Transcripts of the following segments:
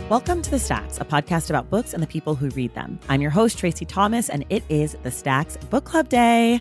Welcome to The Stacks, a podcast about books and the people who read them. I'm your host, Tracy Thomas, and it is The Stacks Book Club Day.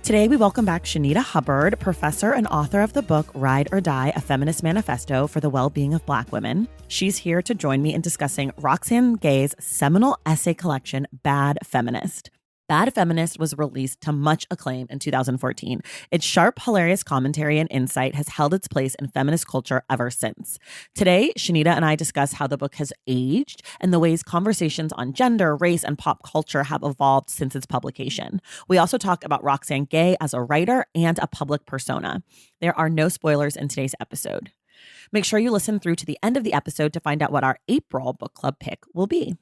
Today, we welcome back Shanita Hubbard, professor and author of the book Ride or Die, a Feminist Manifesto for the Well-Being of Black Women. She's here to join me in discussing Roxane Gay's seminal essay collection, Bad Feminist. Bad Feminist was released to much acclaim in 2014. Its sharp, hilarious commentary and insight has held its place in feminist culture ever since. Today, Shanita and I discuss how the book has aged and the ways conversations on gender, race, and pop culture have evolved since its publication. We also talk about Roxane Gay as a writer and a public persona. There are no spoilers in today's episode. Make sure you listen through to the end of the episode to find out what our April book club pick will be.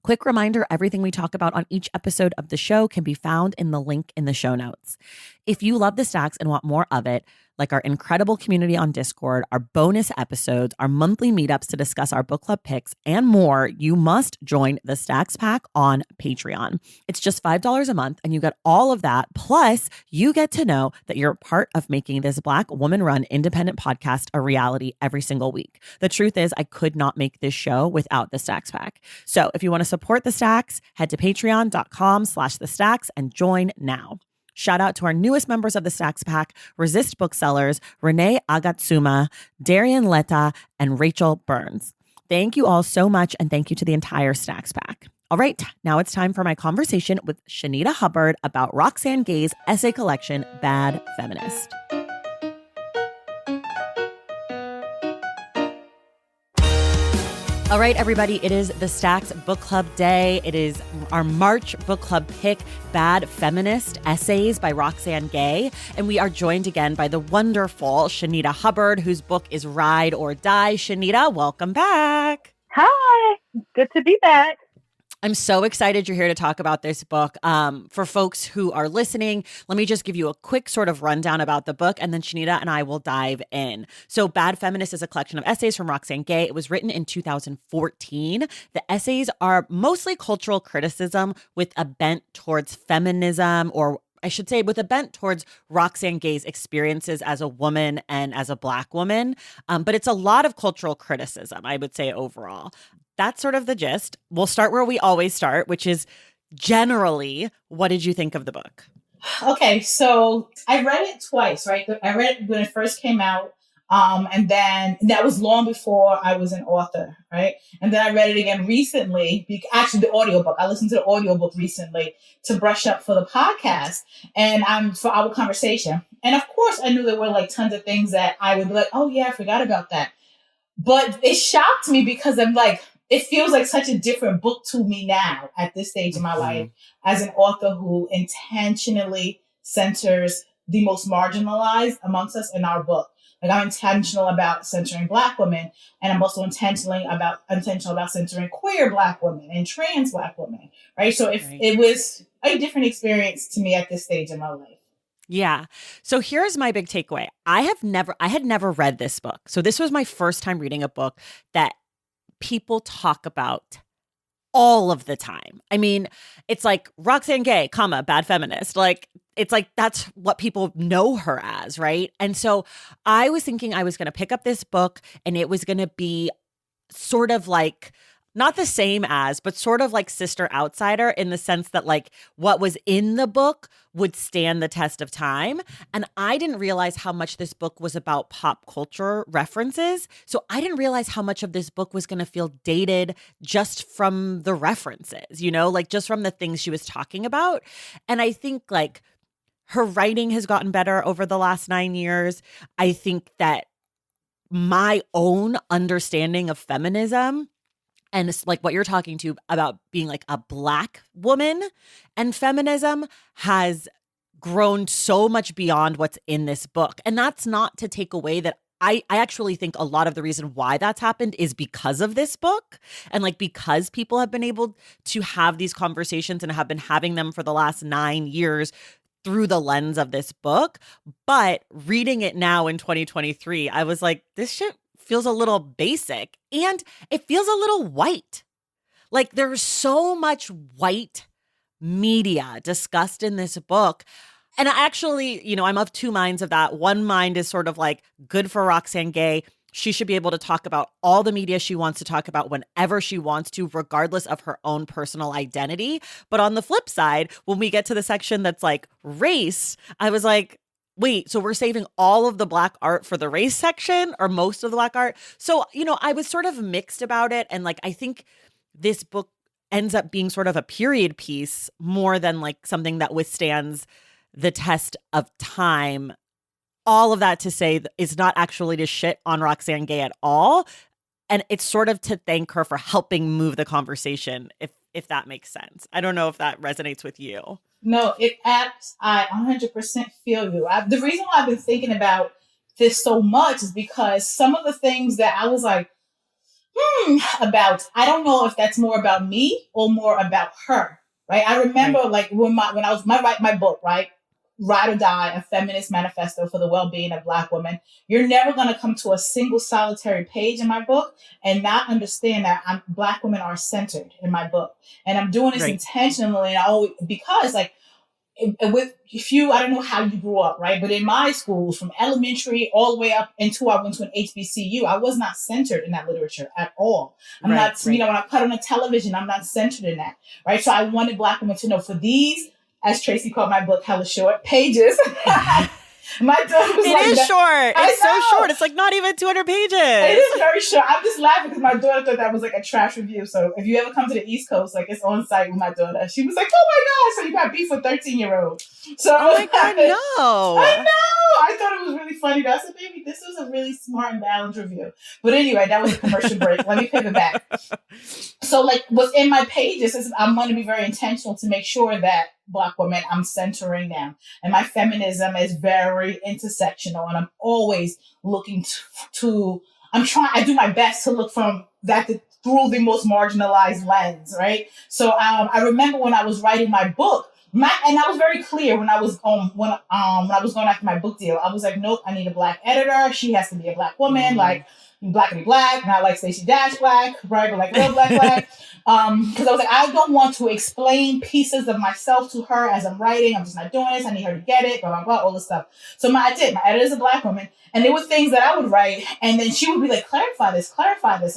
Quick reminder, everything we talk about on each episode of the show can be found in the link in the show notes. If you love The Stacks and want more of it, like our incredible community on Discord, our bonus episodes, our monthly meetups to discuss our book club picks, and more, you must join the Stacks Pack on Patreon. It's just $5 a month, and you get all of that. Plus, you get to know that you're part of making this Black woman-run independent podcast a reality every single week. The truth is, I could not make this show without the Stacks Pack. So if you want to support the Stacks, head to patreon.com/the Stacks and join now. Shout out to our newest members of the Stacks Pack, Resist Booksellers, Renee Agatsuma, Darian Letta, and Rachel Burns. Thank you all so much, and thank you to the entire Stacks Pack. All right, now it's time for my conversation with Shanita Hubbard about Roxane Gay's essay collection, Bad Feminist. All right, everybody, it is the Stacks Book Club Day. It is our March book club pick, Bad Feminist, Essays by Roxane Gay. And we are joined again by the wonderful Shanita Hubbard, whose book is Ride or Die. Shanita, welcome back. Hi, good to be back. I'm so excited you're here to talk about this book. For folks who are listening, let me just give you a quick sort of rundown about the book, and then Shanita and I will dive in. So Bad Feminist is a collection of essays from Roxane Gay. It was written in 2014. The essays are mostly cultural criticism with a bent towards feminism, or I should say with a bent towards Roxane Gay's experiences as a woman and as a Black woman. But it's a lot of cultural criticism, I would say, overall. That's sort of the gist. We'll start where we always start, which is generally, what did you think of the book? Okay, so I read it twice, right? I read it when it first came out, and then that was long before I was an author, right? And then I read it again recently, actually the audiobook. I listened to the audiobook recently to brush up for the podcast and for our conversation. And of course, I knew there were like tons of things that I would be like, oh yeah, I forgot about that. But it shocked me because I'm like, it feels like such a different book to me now at this stage in my life as an author who intentionally centers the most marginalized amongst us in our book. Like I'm intentional about centering Black women, and I'm also intentional about centering queer Black women and trans Black women, right? So it was a different experience to me at this stage in my life. Yeah. So here's my big takeaway. I had never read this book. So this was my first time reading a book that people talk about all of the time. I mean, it's like Roxane Gay, Bad Feminist. Like, it's like that's what people know her as, right? And so I was thinking I was going to pick up this book and it was going to be sort of like not the same as, but sort of like Sister Outsider in the sense that like what was in the book would stand the test of time. And I didn't realize how much this book was about pop culture references. So I didn't realize how much of this book was going to feel dated just from the references, you know, like just from the things she was talking about. And I think like her writing has gotten better over the last 9 years. I think that my own understanding of feminism and it's like what you're talking to about being like a Black woman and feminism has grown so much beyond what's in this book. And that's not to take away that I actually think a lot of the reason why that's happened is because of this book and like because people have been able to have these conversations and have been having them for the last 9 years through the lens of this book. But reading it now in 2023, I was like, this shit feels a little basic and it feels a little white. Like there's so much white media discussed in this book. And I actually, you know, I'm of two minds of that. One mind is sort of like good for Roxane Gay. she should be able to talk about all the media she wants to talk about whenever she wants to, regardless of her own personal identity. But on the flip side, when we get to the section that's like race, I was like, wait, so we're saving all of the Black art for the race section, or most of the Black art? So, I was sort of mixed about it. And like, I think this book ends up being sort of a period piece more than like something that withstands the test of time. All of that to say it's not actually to shit on Roxane Gay at all. And it's sort of to thank her for helping move the conversation, if that makes sense. I don't know if that resonates with you. No, I 100% feel you. The reason why I've been thinking about this so much is because some of the things that I was like, about, I don't know if that's more about me or more about her, right? I remember like when I was my book, right? Ride or Die, a feminist manifesto for the well-being of Black women. You're never going to come to a single solitary page in my book and not understand that Black women are centered in my book. And I'm doing this intentionally, and because like, if you, I don't know how you grew up, right? But in my schools, from elementary all the way up until I went to an HBCU, I was not centered in that literature at all. I'm not, when I put on a television, I'm not centered in that, right? So I wanted Black women to know, for these, as Tracy called my book, hella short pages. My daughter was short. It's so short. It's like not even 200 pages. It is very short. I'm just laughing because my daughter thought that was like a trash review. So if you ever come to the East Coast, like it's on site with my daughter. She was like, oh my God. So you got beef with 13-year-old. So oh my God, no. I know. I thought it was really funny. I said, baby, this was a really smart and balanced review. But anyway, that was a commercial break. Let me pivot back. So like what's in my pages is I'm going to be very intentional to make sure that Black women, I'm centering them. And my feminism is very intersectional. And I'm always looking I do my best to look from that through the most marginalized lens, right? So I remember when I was writing my book, and I was very clear when I was when I was going after my book deal. I was like, nope, I need a Black editor. She has to be a Black woman, like Blackity Black, not like Stacey Dash Black, right? But like real Black. Because I was like, I don't want to explain pieces of myself to her as I'm writing. I'm just not doing this. I need her to get it, blah, blah, blah, all this stuff. So my editor's a Black woman. And there were things that I would write, and then she would be like, clarify this.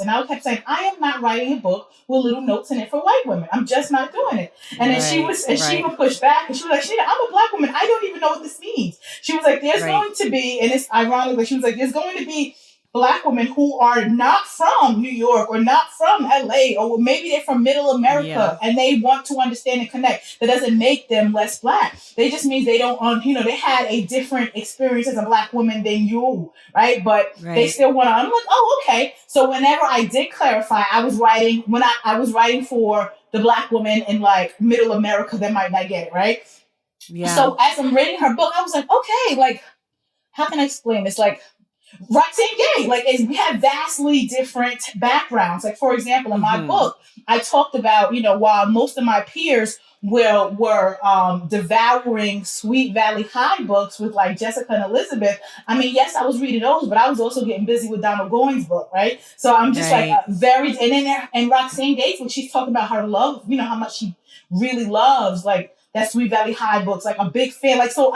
And I would kept saying, I am not writing a book with little notes in it for white women. I'm just not doing it. And then she would push back, and she was like, Shanita, I'm a Black woman. I don't even know what this means. She was like, there's going to be, and it's ironic, but she was like, there's going to be Black women who are not from New York or not from LA, or maybe they're from middle America and they want to understand and connect. That doesn't make them less Black. They just means they don't, they had a different experience as a Black woman than you, right? But they still want to, I'm like, oh, okay. So whenever I did clarify, I was writing, when I was writing for the Black woman in like middle America that might not get it, right? Yeah. So as I'm reading her book, I was like, okay, like, how can I explain this? Like, Roxane Gay, like we have vastly different backgrounds. Like, for example, in my book, I talked about, while most of my peers were devouring Sweet Valley High books with like Jessica and Elizabeth. I mean, yes, I was reading those, but I was also getting busy with Donald Goines' book, right? So I'm just like and Roxane Gay, when she's talking about her love, how much she really loves like that Sweet Valley High books, like a big fan. Like, so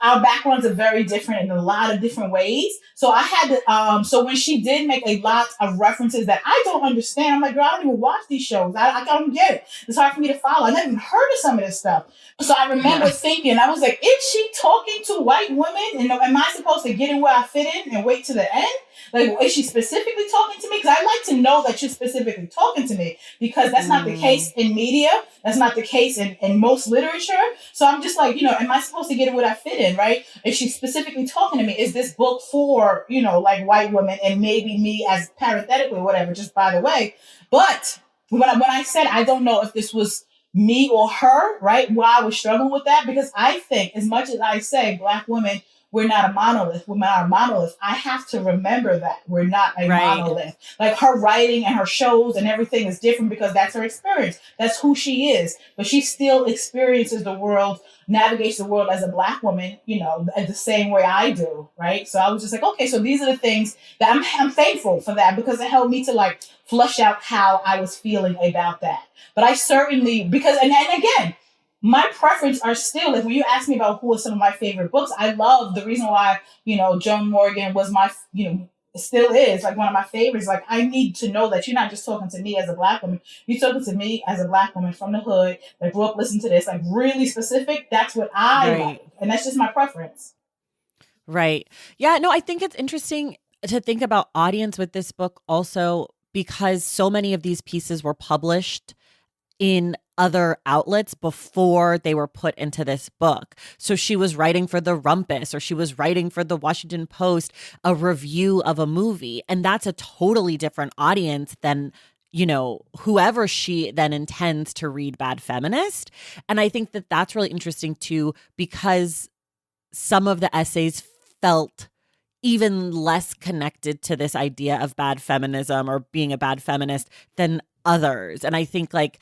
our backgrounds are very different in a lot of different ways. So I had to, so when she did make a lot of references that I don't understand, I'm like, girl, I don't even watch these shows. I don't get it. It's hard for me to follow. I never even heard of some of this stuff. So I remember thinking, I was like, is she talking to white women? And am I supposed to get in where I fit in and wait to the end? Like, is she specifically talking to me? Because I like to know that you're specifically talking to me, because that's not the case in media. That's not the case in most literature. So I'm just like, am I supposed to get in where I fit in, right? If she's specifically talking to me, is this book for, like white women and maybe me as parenthetically, whatever, just by the way. But when I said, I don't know if this was me or her, right? Why I was struggling with that, because I think as much as I say Black women, we're not a monolith. We're not a monolith. I have to remember that we're not a monolith. Like, her writing and her shows and everything is different because that's her experience. That's who she is. But she still experiences the world, navigates the world as a Black woman, the same way I do, right? So I was just like, okay, so these are the things that I'm thankful for that, because it helped me to like flush out how I was feeling about that. But I certainly, and again, my preference are still, like when you ask me about who are some of my favorite books, I love the reason why, Joan Morgan was my, still is like one of my favorites. Like I need to know that you're not just talking to me as a Black woman, you're talking to me as a Black woman from the hood that grew up listening to this, like really specific. That's what I like. And that's just my preference. Right. Yeah, no, I think it's interesting to think about audience with this book also because so many of these pieces were published in other outlets before they were put into this book. So she was writing for the Rumpus or she was writing for the Washington Post a review of a movie. And that's a totally different audience than, whoever she then intends to read Bad Feminist. And I think that that's really interesting too, because some of the essays felt even less connected to this idea of bad feminism or being a bad feminist than others. And I think like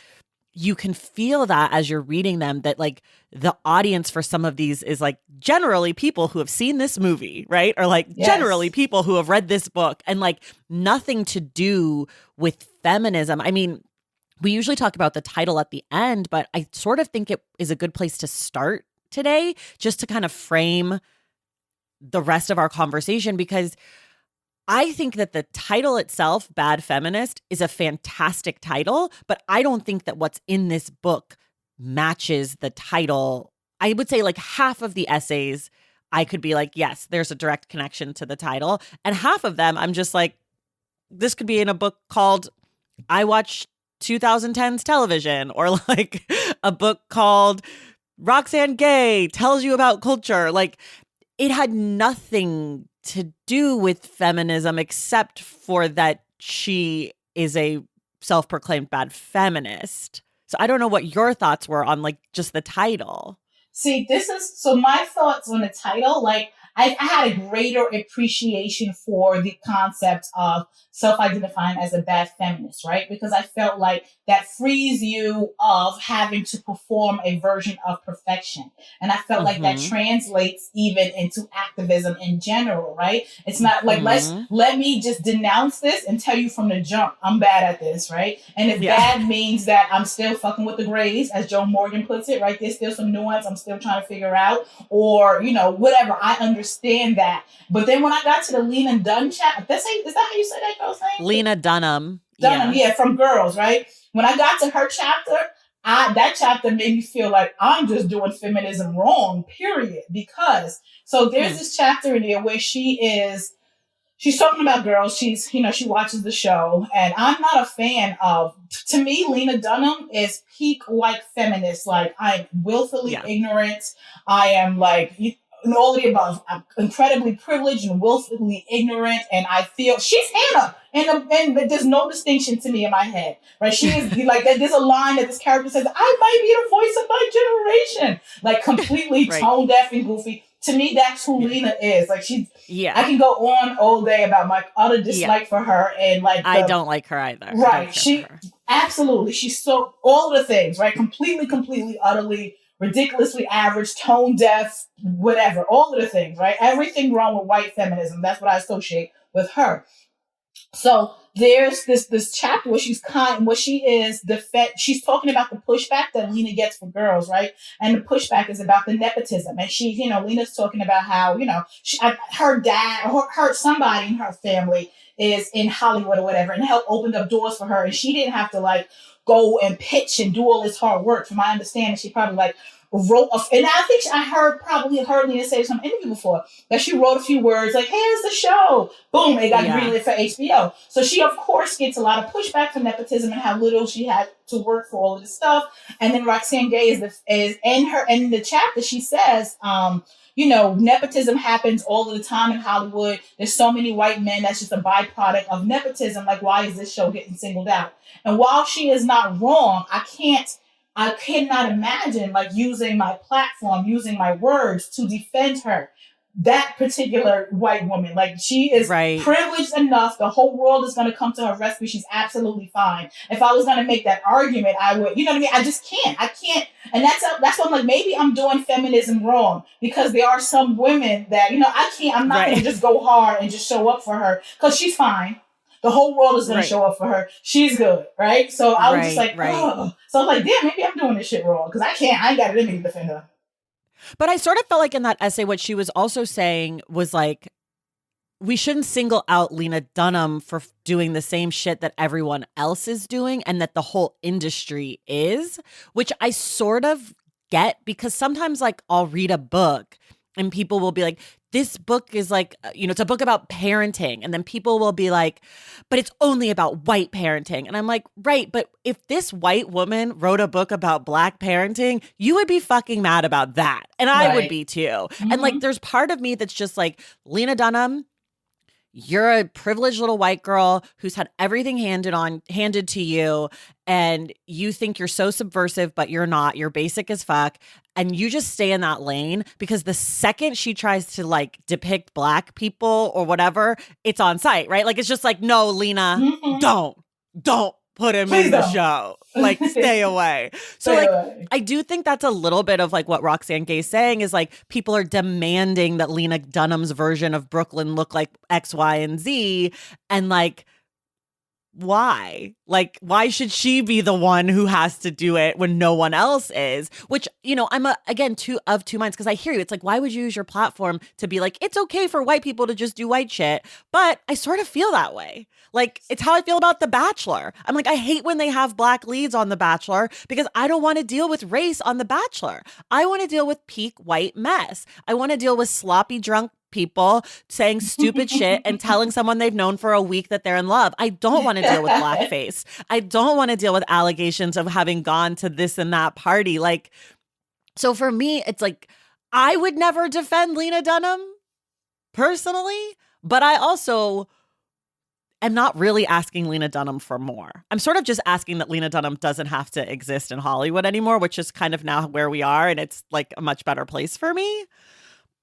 you can feel that as you're reading them, that like the audience for some of these is like generally people who have seen this movie, right? Or like generally people who have read this book and like nothing to do with feminism. I mean, we usually talk about the title at the end, but I sort of think it is a good place to start today just to kind of frame the rest of our conversation, because I think that the title itself, Bad Feminist, is a fantastic title, but I don't think that what's in this book matches the title. I would say like half of the essays, I could be like, yes, there's a direct connection to the title. And half of them, I'm just like, this could be in a book called I Watch 2010s Television, or like a book called Roxane Gay Tells You About Culture. Like it had nothing to do with feminism except for that she is a self-proclaimed bad feminist. So I don't know what your thoughts were on like just the title. See, so my thoughts on the title, like I had a greater appreciation for the concept of self-identifying as a bad feminist, right? Because I felt like that frees you of having to perform a version of perfection. And I felt like that translates even into activism in general, right? It's not like, let me just denounce this and tell you from the jump, I'm bad at this, right? And if bad means that I'm still fucking with the grays, as Joan Morgan puts it, right? There's still some nuance I'm still trying to figure out, or, whatever. I understand that. But then when I got to the Lena Dunham chapter, is that how you say that girl's name? Lena Dunham. Dunham, from Girls, right? When I got to her chapter, that chapter made me feel like I'm just doing feminism wrong, period. Because, so there's this chapter in there where she's talking about girls. She watches the show, and I'm not a fan of, to me, Lena Dunham is peak white feminist. Like, I'm willfully ignorant. I am like, all of the above. I'm incredibly privileged and willfully ignorant, and I feel she's Hannah, and there's no distinction to me in my head, right? She is like that. There's a line that this character says, "I might be the voice of my generation," like completely tone deaf and goofy. To me, that's who Lena is. Like I can go on all day about my utter dislike for her, and like I don't like her either. Right? Absolutely, she's so all the things, right? Completely, utterly, ridiculously average, tone deaf, whatever, all of the things, right? Everything wrong with white feminism. That's what I associate with her. So there's this chapter where she's she's talking about the pushback that Lena gets for girls, right? And the pushback is about the nepotism. And Lena's talking about how, her dad or somebody in her family is in Hollywood or whatever, and helped open up doors for her. And she didn't have to like go and pitch and do all this hard work. From my understanding, she probably like wrote and I think I heard Lena say some interview before that she wrote a few words like, here's the show, boom, it got greenlit for HBO. So she of course gets a lot of pushback from nepotism and how little she had to work for all of this stuff. And then Roxane Gay is in the chapter, she says, nepotism happens all of the time in Hollywood. There's so many white men. That's just a byproduct of nepotism. Like, why is this show getting singled out? And while she is not wrong, I cannot imagine like using my platform, using my words to defend her, that particular white woman. Like, she is privileged enough. The whole world is going to come to her rescue. She's absolutely fine. If I was going to make that argument, I would, you know what I mean? I just can't. And that's why I'm like, maybe I'm doing feminism wrong, because there are some women that, I'm not going to just go hard and just show up for her because she's fine. The whole world is going to show up for her. She's good, right? So I was just like, oh. So I was like, damn, maybe I'm doing this shit wrong because I ain't got it in me to defend her. But I sort of felt like in that essay, what she was also saying was like, we shouldn't single out Lena Dunham for doing the same shit that everyone else is doing and that the whole industry is, which I sort of get because sometimes like I'll read a book and people will be like, this book is like, it's a book about parenting. And then people will be like, but it's only about white parenting. And I'm like, right. But if this white woman wrote a book about Black parenting, you would be fucking mad about that. And I would be too. Mm-hmm. And like, there's part of me that's just like, Lena Dunham, you're a privileged little white girl who's had everything handed to you, and you think you're so subversive, but you're not. You're basic as fuck. And you just stay in that lane because the second she tries to like depict Black people or whatever, it's on site, right? Like, it's just like, no, Lena, don't put him in the show. Like, stay away. So like, I do think that's a little bit of like what Roxane Gay's saying is like, people are demanding that Lena Dunham's version of Brooklyn look like X, Y, and Z. And like, why? Like, why should she be the one who has to do it when no one else is? Which, I'm again, two minds because I hear you. It's like, why would you use your platform to be like, it's okay for white people to just do white shit? But I sort of feel that way. Like, it's how I feel about The Bachelor. I'm like, I hate when they have Black leads on The Bachelor because I don't want to deal with race on The Bachelor. I want to deal with peak white mess. I want to deal with sloppy drunk people saying stupid shit and telling someone they've known for a week that they're in love. I don't want to deal with blackface. I don't want to deal with allegations of having gone to this and that party. Like, so for me, it's like, I would never defend Lena Dunham personally, but I also am not really asking Lena Dunham for more. I'm sort of just asking that Lena Dunham doesn't have to exist in Hollywood anymore, which is kind of now where we are. And it's like a much better place for me.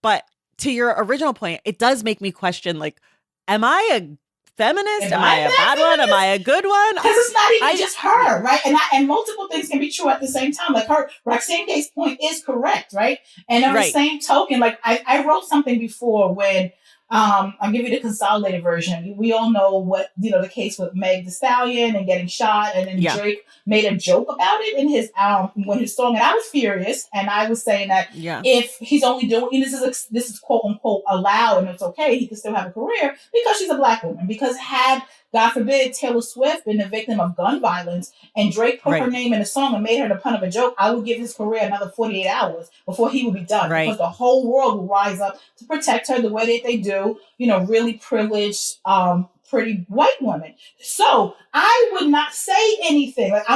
But to your original point, it does make me question, like, am I a feminist? Am I a bad one? Am I a good one? Because it's not even just her, right? And multiple things can be true at the same time. Like Roxane Gay's point is correct, right? And on the same token, like I wrote something before when I'll give you the consolidated version. We all know what, the case with Meg Thee Stallion and getting shot, and then Drake made a joke about it in his when his song, and I was furious, and I was saying that if he's only doing this is quote unquote allowed and it's okay, he can still have a career because she's a Black woman. Because had, God forbid, Taylor Swift been the victim of gun violence and Drake put her name in a song and made her the pun of a joke, I would give his career another 48 hours before he would be done. Because the whole world will rise up to protect her the way that they do, really privileged, pretty white women. So I would not say anything. Like,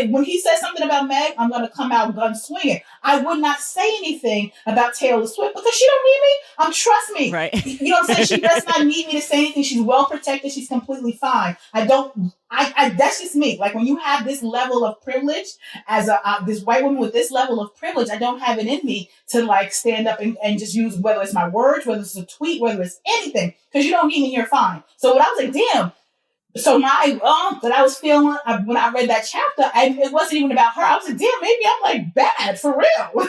when he says something about Meg, I'm going to come out gun swinging. I would not say anything about Taylor Swift because she don't need me. Trust me. Right. You know what I'm saying? She does not need me to say anything. She's well protected. She's completely fine. That's just me. Like, when you have this level of privilege as this white woman with this level of privilege, I don't have it in me to like stand up and just use, whether it's my words, whether it's a tweet, whether it's anything, because you don't need me, you're fine. So when I was like, damn. So my that I was feeling when I read that chapter, it wasn't even about her. I was like, damn, maybe I'm like bad for real.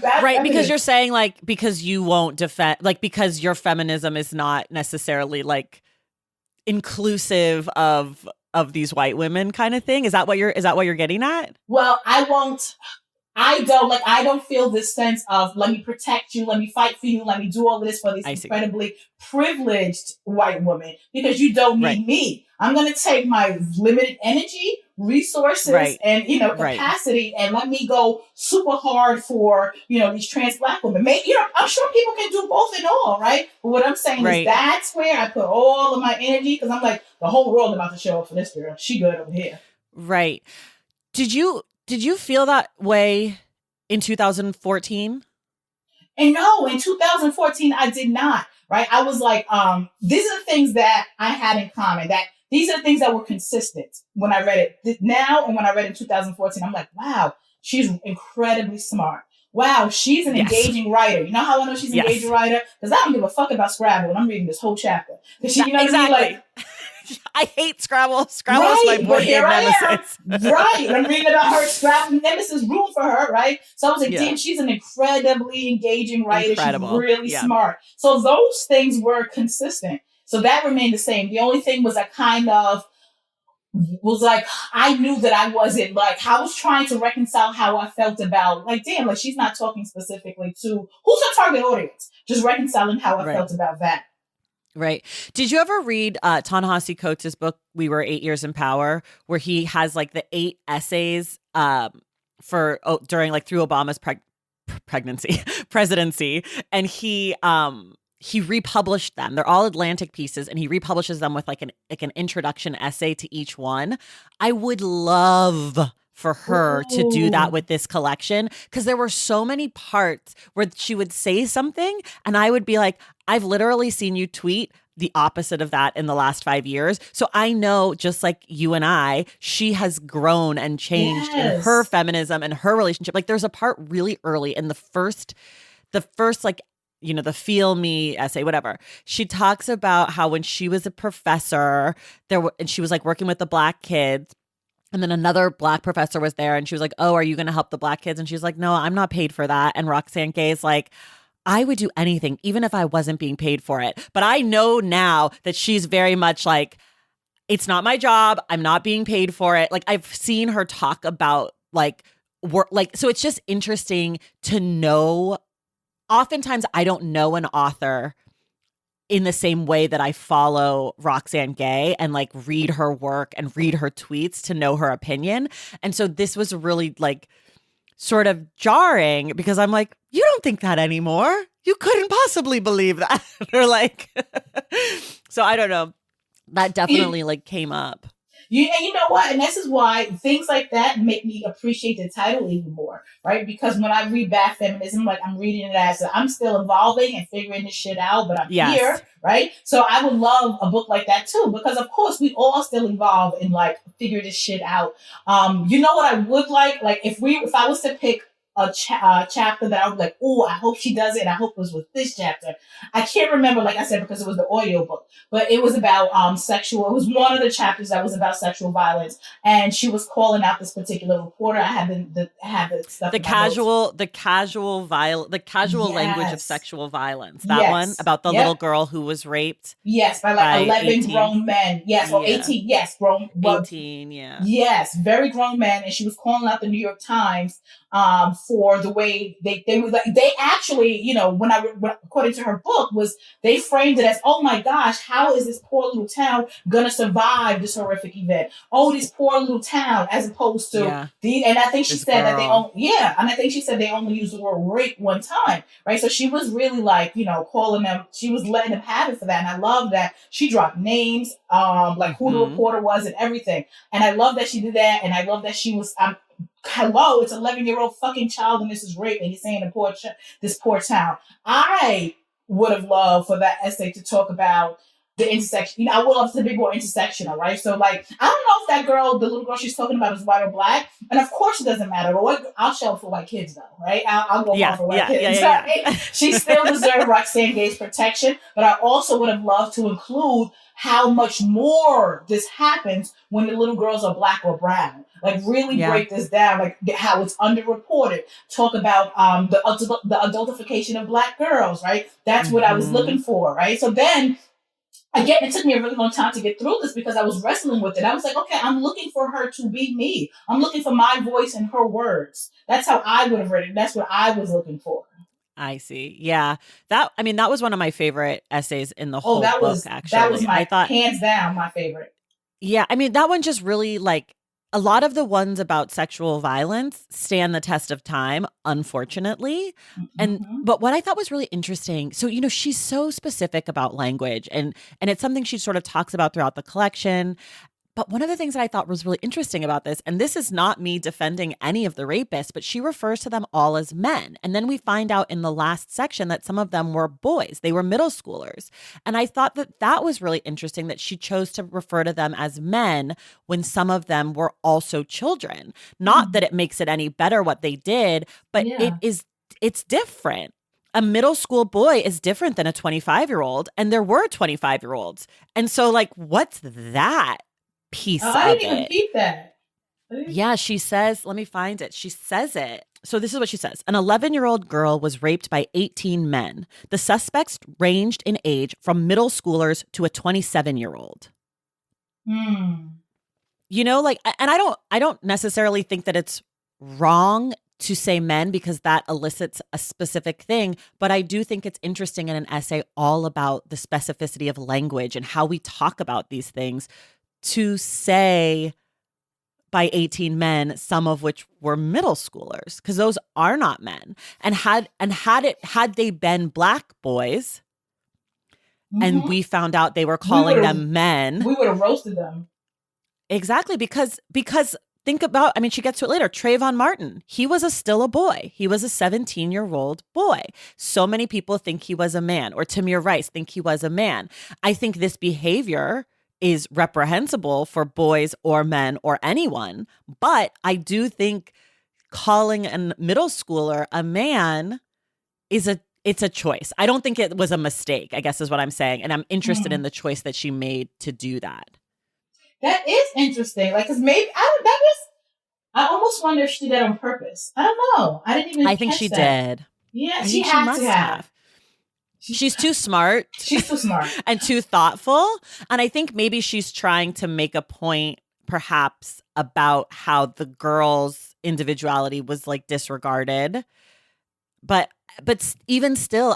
Right, because you're saying like, because you won't defend, like, because your feminism is not necessarily like inclusive of these white women kind of thing. Is that what you're getting at? Well, I don't feel this sense of let me protect you, let me fight for you, let me do all of this for these incredibly privileged white women, because you don't need me. I'm going to take my limited energy, resources, and capacity, and let me go super hard for these trans Black women. I'm sure people can do both and all, right? But what I'm saying is that's where I put all of my energy, because I'm like, the whole world about to show up for this girl. She good over here. Right. Did you feel that way in 2014? And no, in 2014, I did not, right? I was like, these are the things that I had in common, that these are the things that were consistent when I read it now. And when I read it in 2014, I'm like, wow, she's incredibly smart. Wow, she's an engaging writer. You know how I know she's an engaging writer? Because I don't give a fuck about Scrabble, and I'm reading this whole chapter. What I mean? Like, I hate Scrabble. Scrabble is my board game nemesis. Right. I'm reading about her Scrabble nemesis room for her, right? So I was like, damn, she's an incredibly engaging writer. Incredible. She's really smart. So those things were consistent. So that remained the same. The only thing was I kind of was like, I knew that I wasn't like, I was trying to reconcile how I felt about, like, damn, like she's not talking specifically to who's her target audience. Just reconciling how I felt about that. Right. Did you ever read Ta-Nehisi Coates' book, We Were 8 Years in Power, where he has like the 8 essays during like through Obama's presidency, and he republished them. They're all Atlantic pieces, and he republishes them with like an introduction essay to each one. I would love for her to do that with this collection, because there were so many parts where she would say something and I would be like, I've literally seen you tweet the opposite of that in the last 5 years. So I know, just like you and I, she has grown and changed in her feminism and her relationship. Like there's a part really early in the first like, you know, the Feel Me essay, whatever. She talks about how when she was a professor and she was like working with the Black kids, and then another Black professor was there and she was like, oh, are you going to help the Black kids? And she's like, no, I'm not paid for that. And Roxane Gay's like, I would do anything, even if I wasn't being paid for it. But I know now that she's very much like, it's not my job. I'm not being paid for it. Like I've seen her talk about like work, like, so it's just interesting to know. Oftentimes I don't know an author in the same way that I follow Roxane Gay and like read her work and read her tweets to know her opinion. And so this was really like sort of jarring, because I'm like, you don't think that anymore. You couldn't possibly believe that. Or like, so I don't know. That definitely like came up. You know what? And this is why things like that make me appreciate the title even more, right? Because when I read Bad Feminism, like I'm reading it as I'm still evolving and figuring this shit out, but I'm here, right? So I would love a book like that too, because of course we all still evolve and like figure this shit out. You know what I would like if I was to pick a chapter that I was like, oh, I hope she does it. I hope it was with this chapter. I can't remember, like I said, because it was the audio book, but it was about it was one of the chapters that was about sexual violence, and she was calling out this particular reporter. I have the stuff. The casual language of sexual violence. That one about the little girl who was raped. Yes, by like 11 18. Grown men. Yes, or 18. Yes, grown. 18. Yeah. Yes, very grown men, and she was calling out the New York Times for the way they actually, you know, when according to her book, was they framed it as, oh my gosh, how is this poor little town gonna survive this horrific event? Oh, this poor little town, as opposed to and I think she said that and I think she said they only used the word rape one time, right? So she was really like, you know, calling them, she was letting them have it for that, and I love that she dropped names, like who the reporter was and everything, and I love that she did that, and I love that she was hello, it's an 11-year-old fucking child and this is rape, and he's saying this poor town. I would have loved for that essay to talk about the intersection. You know, I would love to be more intersectional, right? So like, I don't know if that girl, the little girl she's talking about, is white or Black, and of course it doesn't matter. But I'll show for white kids though, right? I'll go for white kids. Right? She still deserves Roxane Gay's protection, but I also would have loved to include how much more this happens when the little girls are Black or brown. Like really break this down, like how it's underreported. Talk about the adultification of Black girls, right? That's what I was looking for, right? So then, again, it took me a really long time to get through this because I was wrestling with it. I was like, okay, I'm looking for her to be me. I'm looking for my voice and her words. That's how I would have written. That's what I was looking for. I see. Yeah. That was one of my favorite essays in the whole book, actually. That was hands down my favorite. Yeah. I mean, that one just really like, a lot of the ones about sexual violence stand the test of time, unfortunately. But what I thought was really interesting, so, you know, she's so specific about language, and it's something she sort of talks about throughout the collection. But one of the things that I thought was really interesting about this, and this is not me defending any of the rapists, but she refers to them all as men. And then we find out in the last section that some of them were boys. They were middle schoolers. And I thought that was really interesting that she chose to refer to them as men when some of them were also children. Not that it makes it any better what they did, but it's different. A middle school boy is different than a 25-year-old, and there were 25-year-olds. And so, like, what's that piece of it? I didn't even keep that. Yeah, she says, let me find it. She says it. So this is what she says. An 11-year-old girl was raped by 18 men. The suspects ranged in age from middle schoolers to a 27-year-old. You know, like, and I don't necessarily think that it's wrong to say men because that elicits a specific thing, but I do think it's interesting in an essay all about the specificity of language and how we talk about these things to say by 18 men, some of which were middle schoolers, because those are not men. And had they been black boys, and we found out they were calling them men, we would have roasted them. Exactly, because think about, I mean, she gets to it later. Trayvon Martin, he was still a boy. He was a 17-year-old boy. So many people think he was a man, or Tamir Rice think he was a man. I think this behavior is reprehensible for boys or men or anyone. But I do think calling a middle schooler a man it's a choice. I don't think it was a mistake, I guess is what I'm saying. And I'm interested in the choice that she made to do that. That is interesting. Like, cause maybe I almost wonder if she did that on purpose. I don't know. I didn't even. I think she did. Yeah, she must have. She's too smart. She's too smart. And too thoughtful. And I think maybe she's trying to make a point, perhaps, about how the girl's individuality was like disregarded. But even still,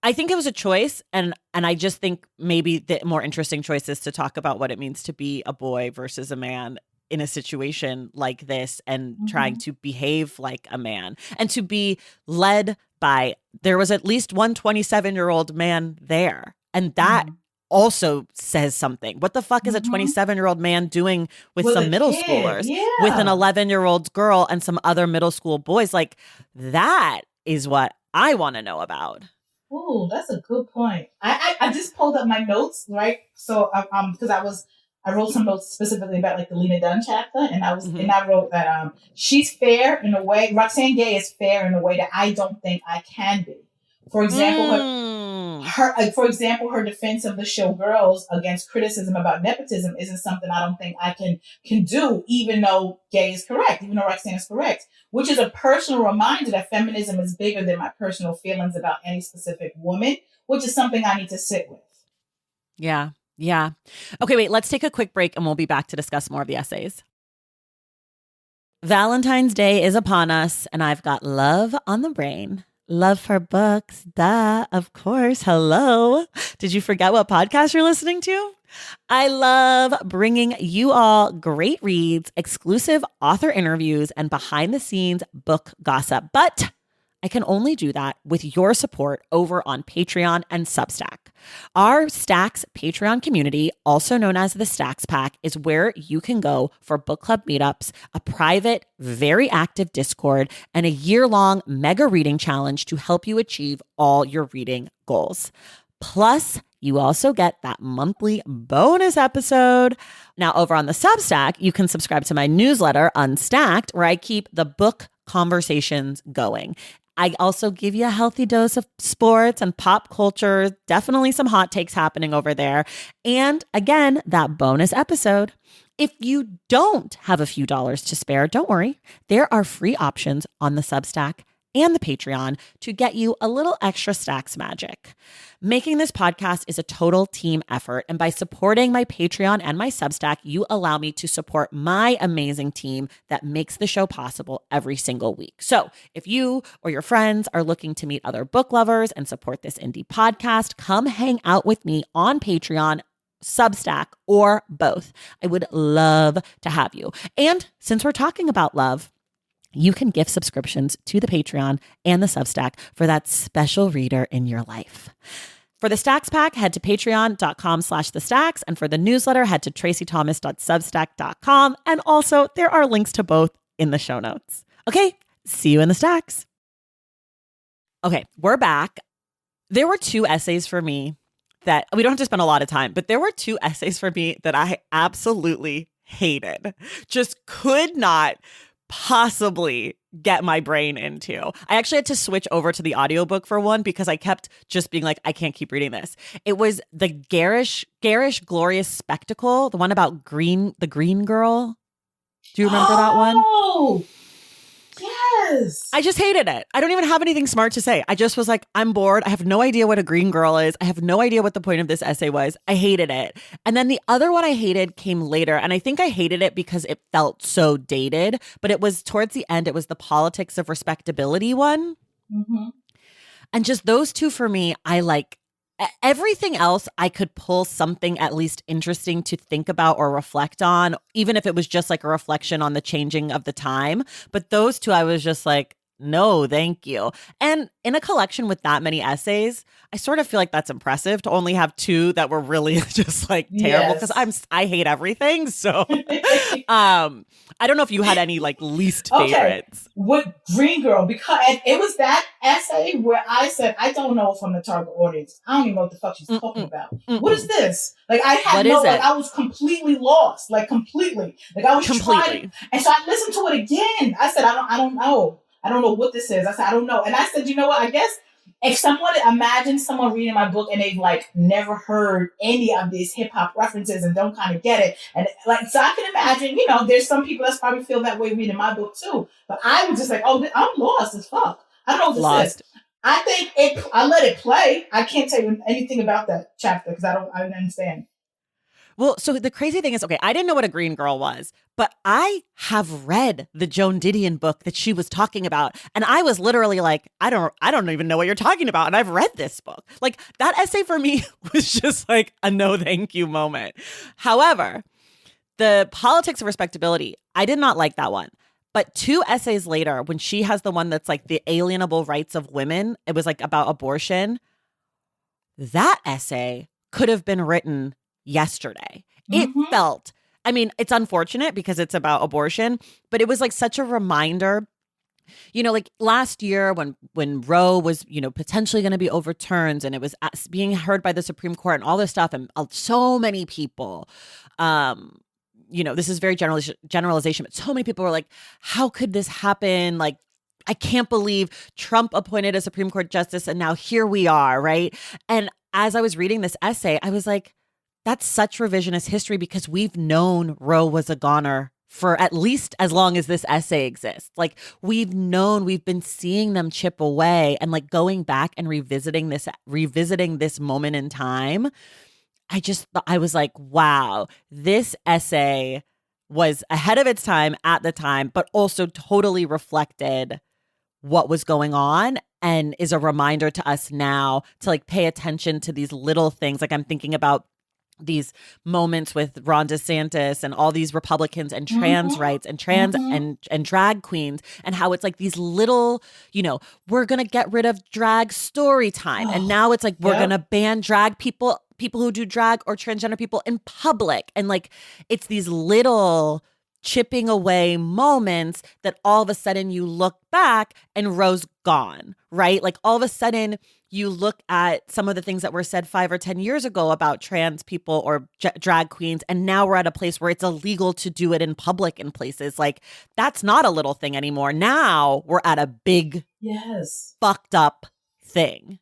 I think it was a choice, and I just think maybe the more interesting choice is to talk about what it means to be a boy versus a man in a situation like this, and trying to behave like a man and to be led by, there was at least one 27-year-old man there. And that also says something. What the fuck is a 27-year-old man doing with some middle schoolers, with an 11-year-old girl and some other middle school boys? Like, that is what I want to know about. Oh, that's a good point. I just pulled up my notes, right? So because I wrote some notes specifically about like the Lena Dunn chapter, and I wrote that she's fair in a way. Roxane Gay is fair in a way that I don't think I can be. For example, her defense of the show Girls against criticism about nepotism isn't something I don't think I can do, even though Gay is correct, even though Roxane is correct, which is a personal reminder that feminism is bigger than my personal feelings about any specific woman, which is something I need to sit with. Yeah. Yeah. Okay, wait, let's take a quick break and we'll be back to discuss more of the essays. Valentine's Day is upon us, and I've got love on the brain. Love for books. Duh, of course. Hello. Did you forget what podcast you're listening to? I love bringing you all great reads, exclusive author interviews, and behind the scenes book gossip. But I can only do that with your support over on Patreon and Substack. Our Stacks Patreon community, also known as the Stacks Pack, is where you can go for book club meetups, a private, very active Discord, and a year-long mega reading challenge to help you achieve all your reading goals. Plus, you also get that monthly bonus episode. Now, over on the Substack, you can subscribe to my newsletter, Unstacked, where I keep the book conversations going. I also give you a healthy dose of sports and pop culture, definitely some hot takes happening over there. And again, that bonus episode. If you don't have a few dollars to spare, don't worry. There are free options on the Substack and the Patreon to get you a little extra Stacks magic. Making this podcast is a total team effort, and by supporting my Patreon and my Substack, you allow me to support my amazing team that makes the show possible every single week. So if you or your friends are looking to meet other book lovers and support this indie podcast, come hang out with me on Patreon, Substack, or both. I would love to have you. And since we're talking about love, you can gift subscriptions to the Patreon and the Substack for that special reader in your life. For the Stacks Pack, head to patreon.com/thestacks. And for the newsletter, head to tracythomas.substack.com. And also, there are links to both in the show notes. Okay, see you in the Stacks. Okay, we're back. There were two essays for me that we don't have to spend a lot of time, but there were two essays for me that I absolutely hated. Just could not possibly get my brain into. I actually had to switch over to the audiobook for one because I kept just being like, I can't keep reading this. It was the Garish Glorious Spectacle, the one about the green girl. Do you remember that one? Yes. I just hated it. I don't even have anything smart to say. I just was like, I'm bored. I have no idea what a green girl is. I have no idea what the point of this essay was. I hated it. And then the other one I hated came later. And I think I hated it because it felt so dated. But it was towards the end, it was the politics of respectability one. Mm-hmm. And just those two for me, I like. Everything else, I could pull something at least interesting to think about or reflect on, even if it was just like a reflection on the changing of the time. But those two, I was just like, no, thank you. And in a collection with that many essays, I sort of feel like that's impressive to only have two that were really just like terrible because I hate everything. So I don't know if you had any like least favorites. With Green Girl, because it was that essay where I said, I don't know if I'm the target audience. I don't even know what the fuck she's talking about. What is this? Like I had I was completely lost, like completely. Like I was trying, and so I listened to it again. I said, I don't know. I don't know what this is. I said, I don't know. And I said, you know what? I guess if imagine someone reading my book and they've like never heard any of these hip hop references and don't kind of get it. And like, so I can imagine, there's some people that's probably feel that way reading my book too. But I was just like, oh, I'm lost as fuck. I don't know what this is. I think I let it play. I can't tell you anything about that chapter because I don't understand. Well, so the crazy thing is, okay, I didn't know what a green girl was, but I have read the Joan Didion book that she was talking about. And I was literally like, I don't even know what you're talking about. And I've read this book. Like that essay for me was just like a no thank you moment. However, the politics of respectability, I did not like that one. But 2 essays later, when she has the one that's like the alienable rights of women, it was like about abortion. That essay could have been written yesterday. It felt, I mean, it's unfortunate because it's about abortion, but it was like such a reminder, like last year when Roe was, potentially going to be overturned and it was being heard by the Supreme Court and all this stuff. And so many people, this is very generalization, but so many people were like, how could this happen? Like, I can't believe Trump appointed a Supreme Court justice and now here we are, right? And as I was reading this essay, I was like, that's such revisionist history because we've known Roe was a goner for at least as long as this essay exists. Like we've been seeing them chip away and like going back and revisiting this moment in time. I was like, wow, this essay was ahead of its time at the time, but also totally reflected what was going on and is a reminder to us now to like pay attention to these little things. Like I'm thinking about these moments with Ron DeSantis and all these Republicans and trans rights and trans and drag queens and how it's like these little, we're going to get rid of drag story time. And now it's like, we're going to ban drag people who do drag or transgender people in public. And like, it's these little chipping away moments that all of a sudden you look back and Roe's gone, right? Like all of a sudden you look at some of the things that were said 5 or 10 years ago about trans people or drag queens, and now we're at a place where it's illegal to do it in public in places. Like that's not a little thing anymore. Now we're at a big, fucked up thing.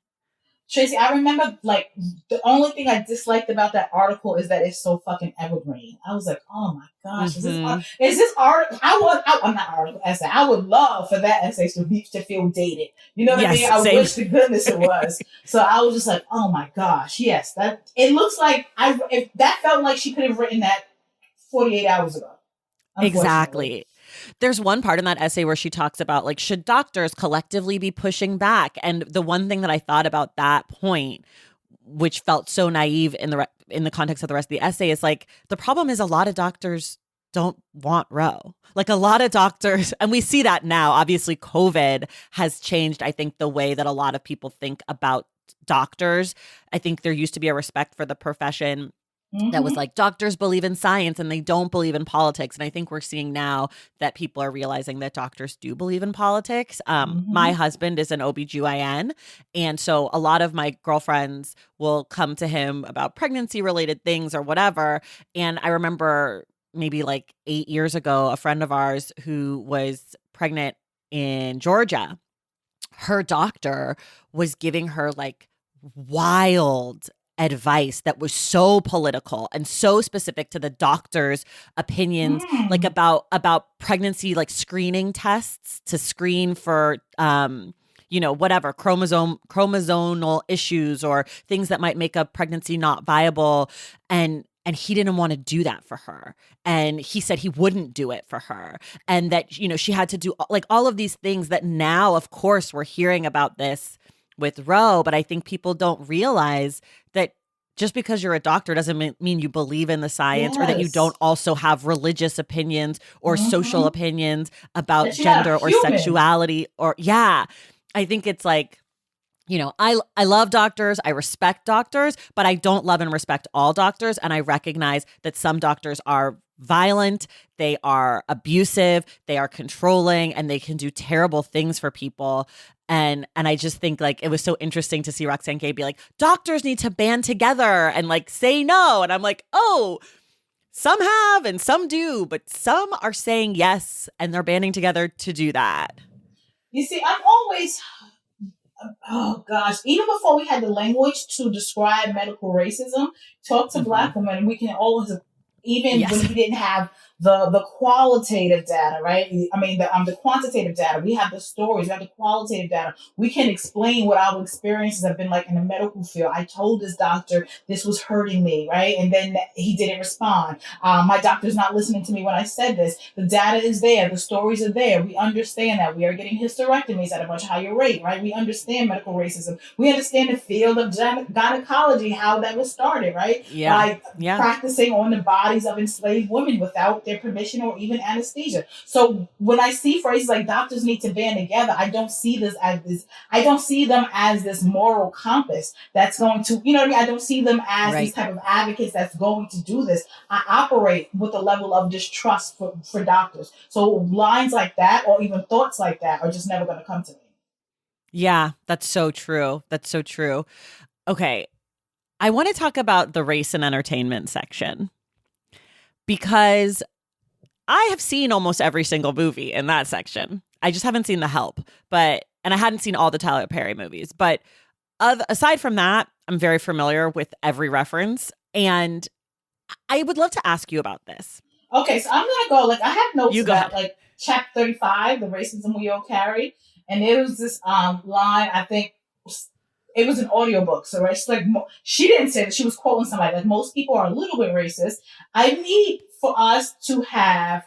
Tracy, I remember like the only thing I disliked about that article is that it's so fucking evergreen. I was like, oh my gosh, is this article? I'm not article essay. I would love for that essay to feel dated. You know what I mean? I wish to goodness it was. So I was just like, oh my gosh, yes, that it looks like if that felt like she could have written that 48 hours ago. Exactly. There's one part in that essay where she talks about like, should doctors collectively be pushing back? And the one thing that I thought about that point, which felt so naive in the context of the rest of the essay, is like, the problem is a lot of doctors don't want Roe. Like a lot of doctors, and we see that now, obviously COVID has changed, I think, the way that a lot of people think about doctors. I think there used to be a respect for the profession that was like, doctors believe in science and they don't believe in politics. And I think we're seeing now that people are realizing that doctors do believe in politics. My husband is an OBGYN. And so a lot of my girlfriends will come to him about pregnancy related things or whatever. And I remember maybe like 8 years ago, a friend of ours who was pregnant in Georgia, her doctor was giving her like wild advice that was so political and so specific to the doctor's opinions, like about pregnancy, like screening tests to screen for whatever chromosomal issues or things that might make a pregnancy not viable. And he didn't want to do that for her. And he said he wouldn't do it for her. And that, she had to do like all of these things that now, of course, we're hearing about this with Roe. But I think people don't realize that just because you're a doctor doesn't mean you believe in the science, or that you don't also have religious opinions or social opinions about gender or sexuality I think it's like, I love doctors, I respect doctors, but I don't love and respect all doctors. And I recognize that some doctors are violent, they are abusive, they are controlling, and they can do terrible things for people. And I just think like it was so interesting to see Roxane Gay be like, doctors need to band together and like say no. And I'm like, oh, some have and some do, but some are saying yes and they're banding together to do that. You see, I'm always... Oh gosh, even before we had the language to describe medical racism, talk to Black women, we can always, even when we didn't have the qualitative data, right? I mean, the quantitative data. We have the stories, we have the qualitative data. We can explain what our experiences have been like in the medical field. I told this doctor this was hurting me, right? And then he didn't respond. My doctor's not listening to me when I said this. The data is there. The stories are there. We understand that. We are getting hysterectomies at a much higher rate, right? We understand medical racism. We understand the field of gynecology, how that was started, right? By practicing on the bodies of enslaved women without their permission or even anesthesia. So when I see phrases like doctors need to band together, I don't see this as this. I don't see them as this moral compass that's going to, I don't see them as these type of advocates that's going to do this. I operate with a level of distrust for doctors. So lines like that or even thoughts like that are just never going to come to me. Yeah, that's so true. That's so true. Okay. I want to talk about the race and entertainment section, because I have seen almost every single movie in that section. I just haven't seen The Help, and I hadn't seen all the Tyler Perry movies. But aside from that, I'm very familiar with every reference. And I would love to ask you about this. Okay, so I'm going to go, I have notes about, chapter 35, the racism we all carry. And there was this line, I think, it was an audiobook. So it's like, she didn't say that, she was quoting somebody, like, most people are a little bit racist. I need for us to have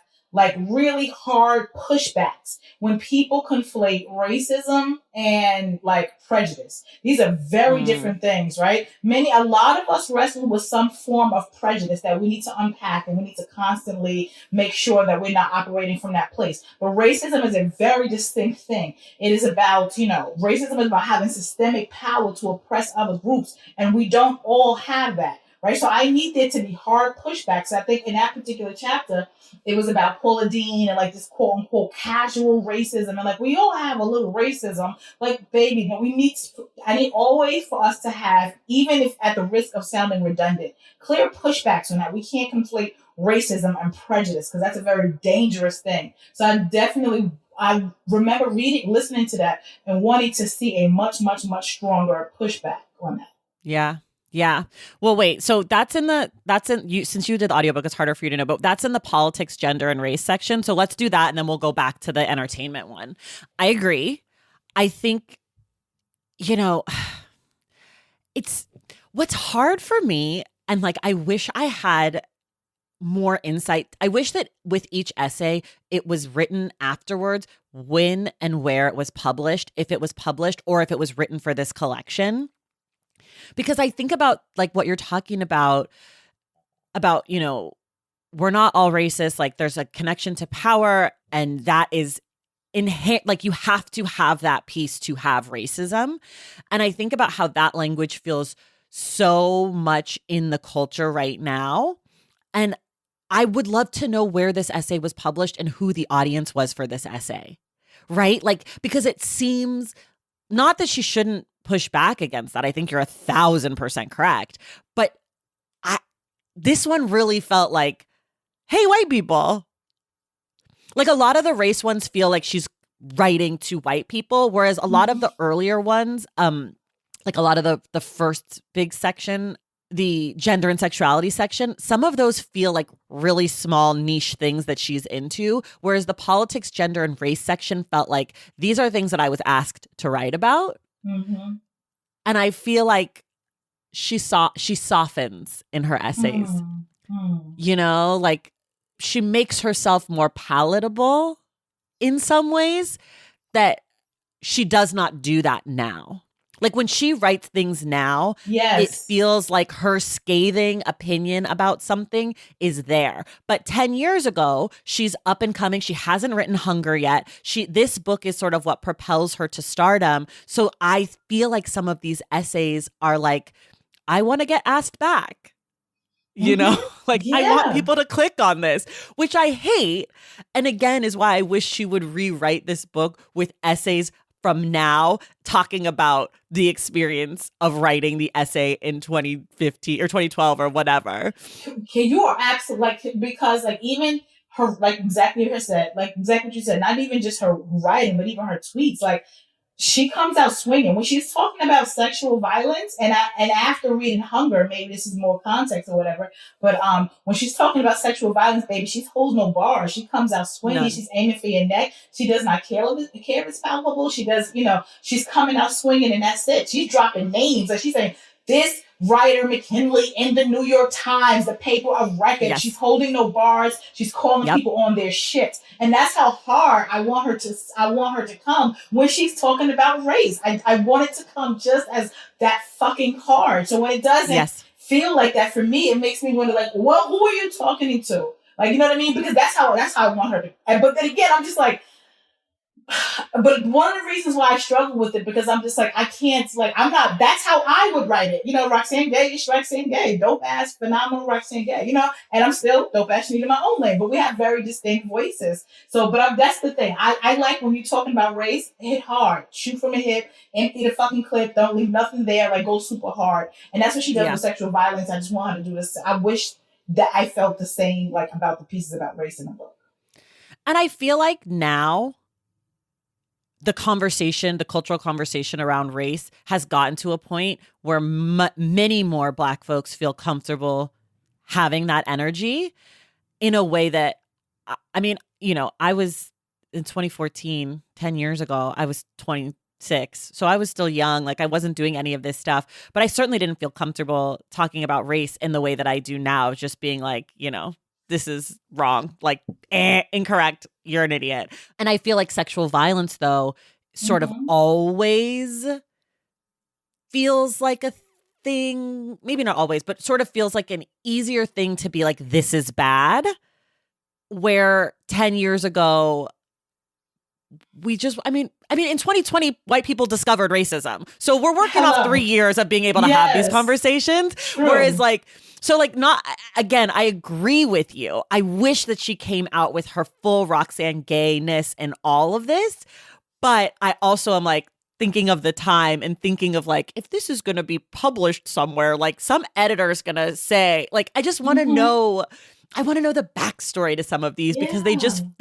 really hard pushbacks when people conflate racism and prejudice. These are very different things, right? A lot of us wrestle with some form of prejudice that we need to unpack, and we need to constantly make sure that we're not operating from that place. But racism is a very distinct thing. It is about, racism is about having systemic power to oppress other groups, and we don't all have that. Right. So I need there to be hard pushbacks. I think in that particular chapter, it was about Paula Deen and this quote unquote casual racism. And we all have a little racism, baby, but I need always for us to have, even if at the risk of sounding redundant, clear pushbacks on that. We can't conflate racism and prejudice, because that's a very dangerous thing. So I remember listening to that and wanting to see a much, much, much stronger pushback on that. Yeah. Yeah. Well, wait. So since you did the audiobook, it's harder for you to know, but that's in the politics, gender, and race section. So let's do that. And then we'll go back to the entertainment one. I agree. I think, it's what's hard for me. And I wish I had more insight. I wish that with each essay, it was written afterwards, when and where it was published, if it was published or if it was written for this collection. Because I think about what you're talking about, we're not all racist. There's a connection to power, and that is inherent. You have to have that piece to have racism. And I think about how that language feels so much in the culture right now. And I would love to know where this essay was published and who the audience was for this essay, right? Because it seems not that she shouldn't push back against that. I think you're 1,000% correct. But this one really felt like, hey, white people. A lot of the race ones feel like she's writing to white people, whereas a lot of the earlier ones, like a lot of the first big section, the gender and sexuality section, some of those feel like really small niche things that she's into, whereas the politics, gender, and race section felt like these are things that I was asked to write about. Mm-hmm. And I feel like she softens in her essays. Mm-hmm. You know, like she makes herself more palatable in some ways that she does not do that now. Like when she writes things now, it Yes. feels like her scathing opinion about something is there. But 10 years ago, she's up and coming. She hasn't written Hunger yet. This book is sort of what propels her to stardom. So I feel like some of these essays are like, I want to get asked back. You know, like I want people to click on this, which I hate. And again, is why I wish she would rewrite this book with essays from now talking about the experience of writing the essay in 2015 or 2012 or whatever. You are absolutely like, because like even her, like exactly what you said, not even just her writing, but even her tweets, like she comes out swinging when she's talking about sexual violence. And after reading Hunger, maybe this is more context or whatever, but when she's talking about sexual violence, baby, she holds no bars. She comes out swinging. None. She's aiming for your neck. She does not care if it's palpable. She does, she's coming out swinging, and that's it. She's dropping names. Like she's saying, this writer McKinley in the New York Times, the paper of record. Yes. She's holding no bars. She's calling people on their shit. And that's how hard I want her to come when she's talking about race. I want it to come just as that fucking hard. So when it doesn't feel like that for me, it makes me wonder, like, well, who are you talking to? Like, you know what I mean? Because that's how I want her to. But then again, I'm just like, but one of the reasons why I struggle with it, because I'm just like, I can't, like, I'm not, that's how I would write it. Roxane Gay is Roxane Gay. Dope ass, phenomenal Roxane Gay, and I'm still dope ass Shanita in my own lane, but we have very distinct voices. So, but that's the thing. I like when you're talking about race, hit hard, shoot from the hip, empty the fucking clip, don't leave nothing there, like go super hard. And that's what she does with sexual violence. I just want her to do this. I wish that I felt the same, like, about the pieces about race in the book. And I feel like now, the cultural conversation around race has gotten to a point where many more Black folks feel comfortable having that energy in a way that, I mean, I was in 2014, 10 years ago, I was 26. So I was still young. Like I wasn't doing any of this stuff, but I certainly didn't feel comfortable talking about race in the way that I do now, just being like, this is wrong, like incorrect, you're an idiot. And I feel like sexual violence, though, sort of always feels like a thing, maybe not always, but sort of feels like an easier thing to be like, this is bad, where 10 years ago, in 2020, white people discovered racism. So we're working off 3 years of being able to have these conversations. True. Whereas I agree with you. I wish that she came out with her full Roxane gayness and all of this. But I also am like thinking of the time and thinking of like, if this is going to be published somewhere, like some editor is going to say, like, I just want to know. I want to know the backstory to some of these because they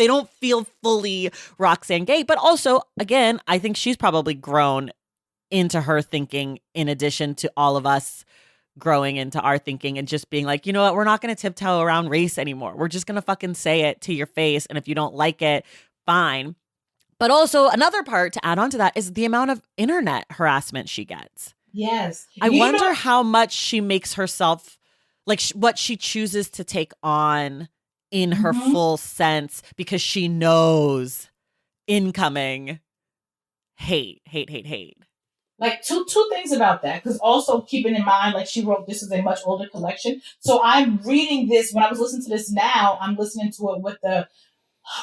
don't feel fully Roxane Gay. But also, again, I think she's probably grown into her thinking in addition to all of us growing into our thinking and just being like, you know what, we're not going to tiptoe around race anymore. We're just going to fucking say it to your face. And if you don't like it, fine. But also another part to add on to that is the amount of internet harassment she gets. Yes. I wonder how much she makes herself, like what she chooses to take on in her full sense because she knows incoming hate. Like two things about that, because also keeping in mind, like she wrote, this is a much older collection. So I'm reading this, when I was listening to this now, I'm listening to it with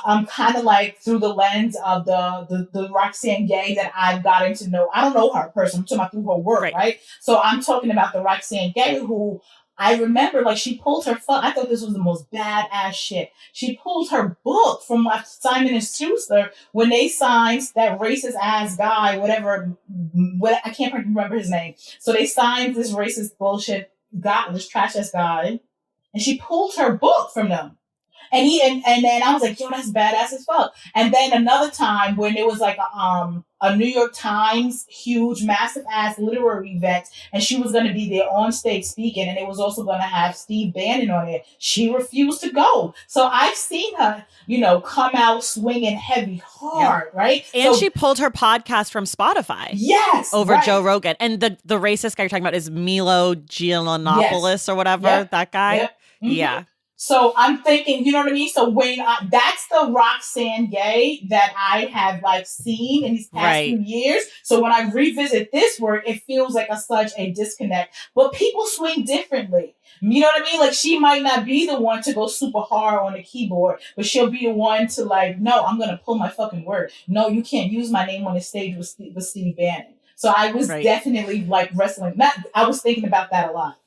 I'm kind of like through the lens of the Roxane Gay that I've gotten to know. I don't know her person. I'm talking about through her work, right? So I'm talking about the Roxane Gay who I remember, like, she pulled her I thought this was the most badass shit. She pulled her book from Simon and Schuster when they signed that racist ass guy, I can't remember his name. So they signed this racist bullshit guy, this trash ass guy, and she pulled her book from them. And then I was like, yo, that's badass as fuck. And then another time when it was like a a New York Times huge, massive ass literary event, and she was going to be there on stage speaking, and it was also going to have Steve Bannon on it. She refused to go. So I've seen her, come out swinging heavy, hard, right? And so, she pulled her podcast from Spotify. Yes. Over Joe Rogan. And the racist guy you're talking about is Milo Yiannopoulos or whatever, that guy. Yep. Mm-hmm. Yeah. So I'm thinking, you know what I mean? So that's the Roxane Gay that I have seen in these past few years. So when I revisit this work, it feels like such a disconnect. But people swing differently. You know what I mean? She might not be the one to go super hard on the keyboard, but she'll be the one to no, I'm going to pull my fucking word. No, you can't use my name on the stage with Steve Bannon. So I was definitely wrestling. I was thinking about that a lot.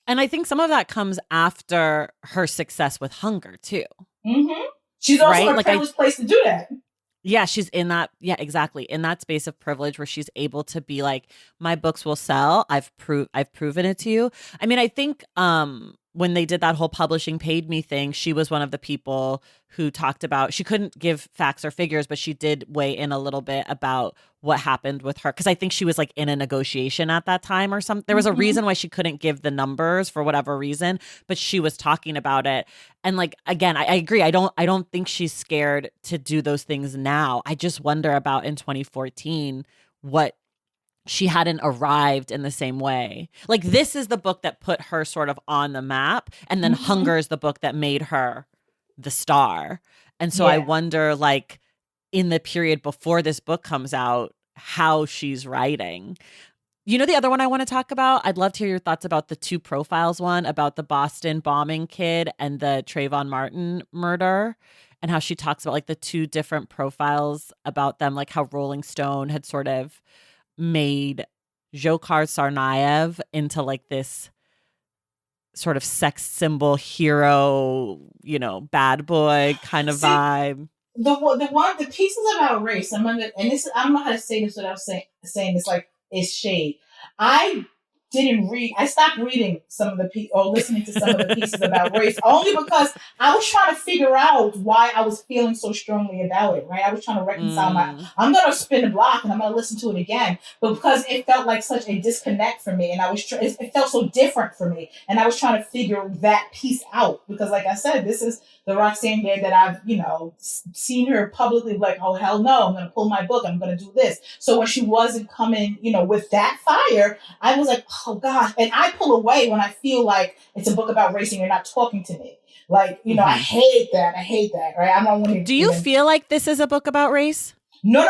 And I think some of that comes after her success with Hunger, too. Mm-hmm. She's also in a privileged place to do that. Yeah, she's in that. Yeah, exactly. In that space of privilege where she's able to be my books will sell. I've proven it to you. I mean, I think when they did that whole publishing paid me thing, she was one of the people who talked about, she couldn't give facts or figures, but she did weigh in a little bit about what happened with her. Cause I think she was in a negotiation at that time or something. There was a reason why she couldn't give the numbers for whatever reason, but she was talking about it. And again, I agree. I don't think she's scared to do those things now. I just wonder about in 2014, what she hadn't arrived in the same way. This is the book that put her sort of on the map. And then Hunger is the book that made her the star. And so I wonder, in the period before this book comes out, how she's writing. The other one I want to talk about, I'd love to hear your thoughts about the Two Profiles one, about the Boston bombing kid and the Trayvon Martin murder, and how she talks about the two different profiles about them, how Rolling Stone had sort of made Dzhokhar Tsarnaev into this sort of sex symbol hero, bad boy kind of vibe. The pieces about race, I don't know how to say this without saying this it's shade. I stopped reading some of the or listening to some of the pieces about race only because I was trying to figure out why I was feeling so strongly about it, right? I was trying to reconcile I'm going to spin the block and I'm going to listen to it again, but because it felt like such a disconnect for me and it felt so different for me and I was trying to figure that piece out because like I said, this is the Roxane Gay that I've, seen her publicly oh, hell no, I'm going to pull my book. I'm going to do this. So when she wasn't coming, with that fire, I was like, oh gosh. And I pull away when I feel like it's a book about race and you're not talking to me. I hate that. Right. I don't want to. Do you feel like this is a book about race? No.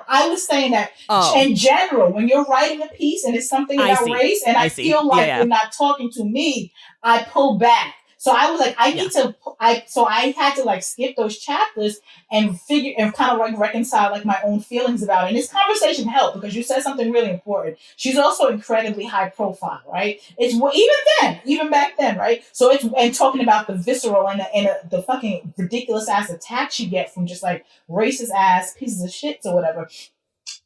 I was saying that in general, when you're writing a piece and it's something about race and I feel like you're not talking to me, I pull back. So I was like, I had to skip those chapters and figure and kind of reconcile my own feelings about it. And this conversation helped because you said something really important. She's also incredibly high profile, right? It's even back then, right? So and talking about the visceral and the fucking ridiculous ass attacks you get from just racist ass pieces of shit or whatever.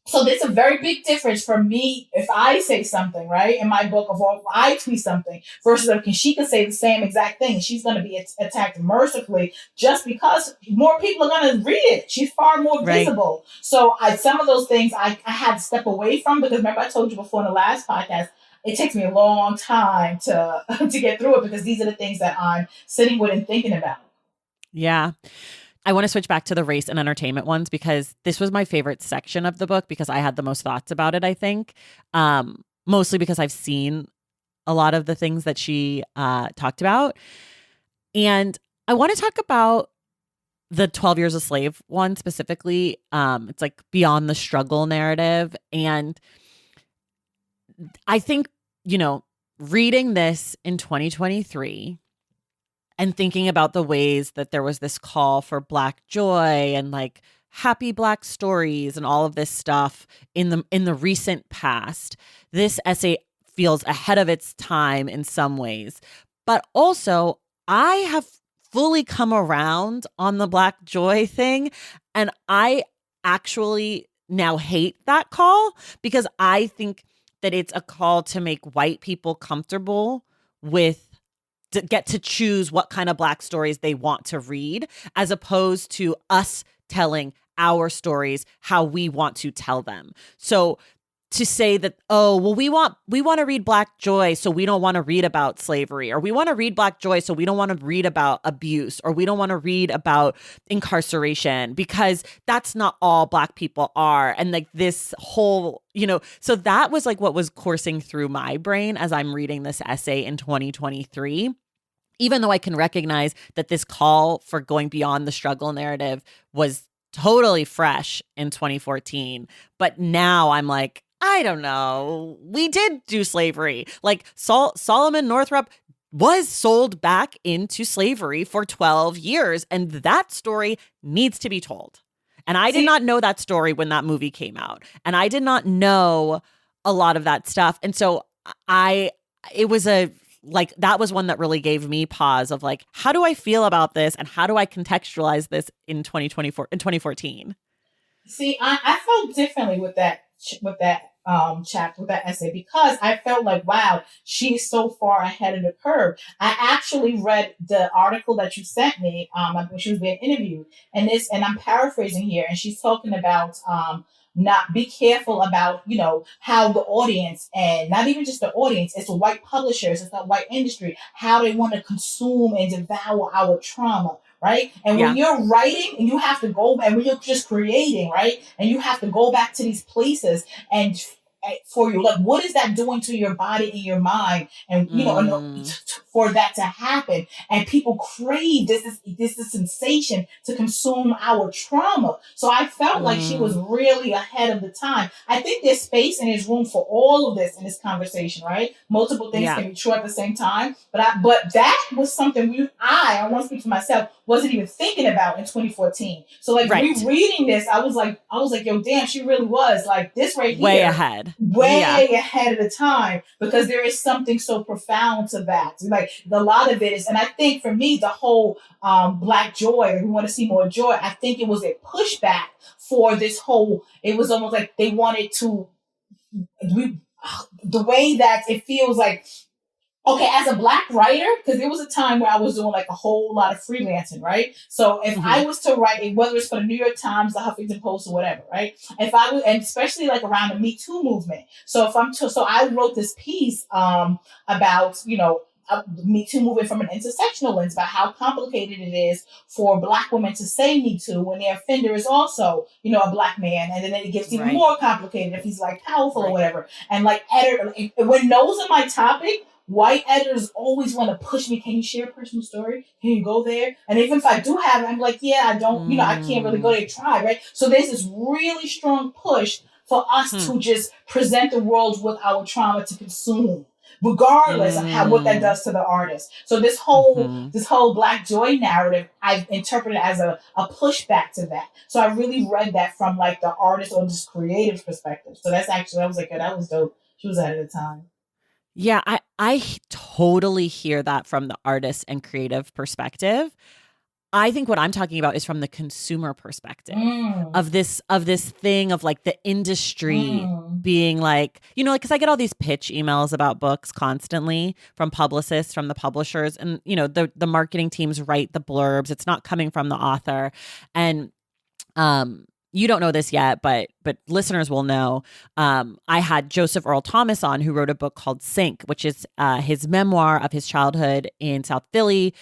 So there's a very big difference for me if I say something, right, in my book, or if I tweet something, versus if she could say the same exact thing. She's going to be attacked mercifully just because more people are going to read it. She's far more visible. So some of those things I had to step away from because remember I told you before in the last podcast, it takes me a long time to get through it because these are the things that I'm sitting with and thinking about. Yeah. I want to switch back to the race and entertainment ones because this was my favorite section of the book because I had the most thoughts about it, I think. Mostly because I've seen a lot of the things that she talked about. And I want to talk about the 12 Years a Slave one specifically. It's beyond the struggle narrative. And I think, reading this in 2023 and thinking about the ways that there was this call for Black joy and happy Black stories and all of this stuff in the recent past, this essay feels ahead of its time in some ways. But also, I have fully come around on the Black joy thing, and I actually now hate that call because I think that it's a call to make white people comfortable with to get to choose what kind of Black stories they want to read, as opposed to us telling our stories how we want to tell them. So to say that, oh, well, we want to read Black joy, so we don't want to read about slavery, or we want to read Black joy, so we don't want to read about abuse, or we don't want to read about incarceration, because that's not all Black people are. And like this whole, so that was like what was coursing through my brain as I'm reading this essay in 2023. Even though I can recognize that this call for going beyond the struggle narrative was totally fresh in 2014. But now I'm like, I don't know. We did do slavery. Like Solomon Northup was sold back into slavery for 12 years. And that story needs to be told. And I did not know that story when that movie came out. And I did not know a lot of that stuff. And so it was that was one that really gave me pause of like, how do I feel about this? And how do I contextualize this in 2014? See, I felt differently with that chapter, with that essay, because I felt like, wow, she's so far ahead of the curve. I actually read the article that you sent me when she was being interviewed, and I'm paraphrasing here, and she's talking about not be careful about, how the audience, and not even just the audience, it's the white publishers, it's the white industry, how they want to consume and devour our trauma. Right. And when you're writing and you have to go, and when you're just creating, right, and you have to go back to these places and for you, like, what is that doing to your body and your mind? And, for that to happen, and people crave this sensation to consume our trauma. So I felt like she was really ahead of the time. I think there's space and there's room for all of this in this conversation, right? Multiple things can be true at the same time. But that was something I want to speak for myself, wasn't even thinking about in 2014. So like rereading this, I was like, yo, damn, she really was like this right here. Way ahead of the time, because there is something so profound to that. Like a lot of it is, and I think for me, the whole Black joy, we want to see more joy. I think it was a pushback for this whole, it was almost like they wanted to, the way that it feels like, okay, as a Black writer, because there was a time where I was doing like a whole lot of freelancing, right? So if I was to write, whether it's for the New York Times, the Huffington Post, or whatever, right? If I was, and especially like around the Me Too movement. So I wrote this piece about, the Me Too movement from an intersectional lens, about how complicated it is for Black women to say Me Too when their offender is also, a Black man. And then it gets even more complicated if he's like powerful or whatever. And like when those are my topic, white editors always want to push me. Can you share a personal story? Can you go there? And even if I do have it, I'm like, yeah, I don't, I can't really go there, try, right? So there's this really strong push for us to just present the world with our trauma to consume, regardless of what that does to the artist. So this whole Black joy narrative, I interpret it as a pushback to that. So I really read that from like the artist or just creative perspective. So I was like, yeah, that was dope. She was ahead of the time. Yeah, I totally hear that from the artist and creative perspective. I think what I'm talking about is from the consumer perspective of this thing of like the industry being like, because I get all these pitch emails about books constantly from publicists, from the publishers, and the marketing teams write the blurbs. It's not coming from the author, and you don't know this yet, but listeners will know. I had Joseph Earl Thomas on, who wrote a book called Sink, which is his memoir of his childhood in South Philly,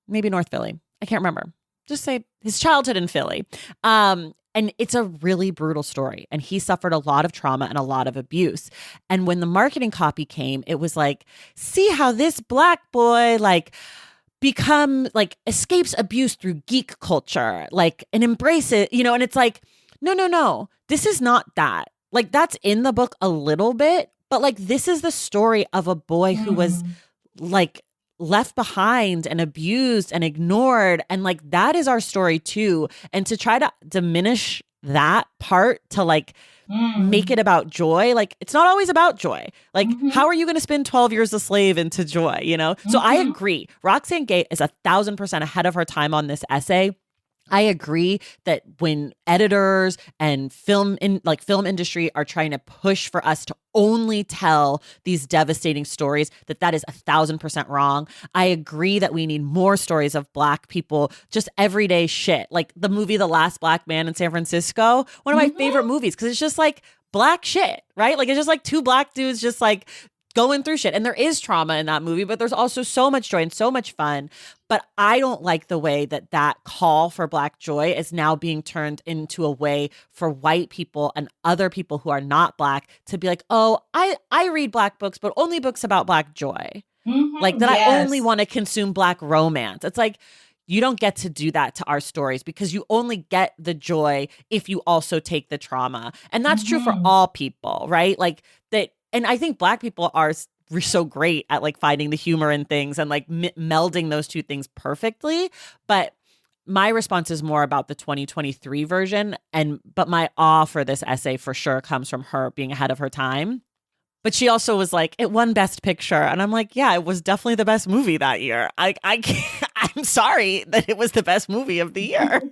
maybe North Philly. I can't remember. Just say his childhood in Philly. And it's a really brutal story. And he suffered a lot of trauma and a lot of abuse. And when the marketing copy came, it was like, see how this Black boy escapes abuse through geek culture, and embrace it, and it's like, no, this is not that. Like, that's in the book a little bit, but like, this is the story of a boy who was like left behind and abused and ignored. And like, that is our story too. And to try to diminish that part to make it about joy, it's not always about joy. How are you going to spin 12 years a slave into joy, So I agree. Roxane Gay is 1,000% ahead of her time on this essay. I agree that when editors and film industry are trying to push for us to only tell these devastating stories, that is 1,000% wrong. I agree that we need more stories of Black people, just everyday shit. Like the movie The Last Black Man in San Francisco, one of my favorite movies, because it's just like Black shit, right? Like it's just like two Black dudes just like going through shit. And there is trauma in that movie, but there's also so much joy and so much fun. But I don't like the way that call for Black joy is now being turned into a way for white people and other people who are not Black to be like, oh, I read Black books, but only books about Black joy. Like that I only want to consume Black romance. It's like, you don't get to do that to our stories because you only get the joy if you also take the trauma. And that's true for all people, right? Like that. And I think Black people are so great at like finding the humor in things and like melding those two things perfectly. But my response is more about the 2023 version. But my awe for this essay for sure comes from her being ahead of her time. But she also was like, it won Best Picture. And I'm like, yeah, it was definitely the best movie that year. I can't, I'm sorry that it was the best movie of the year.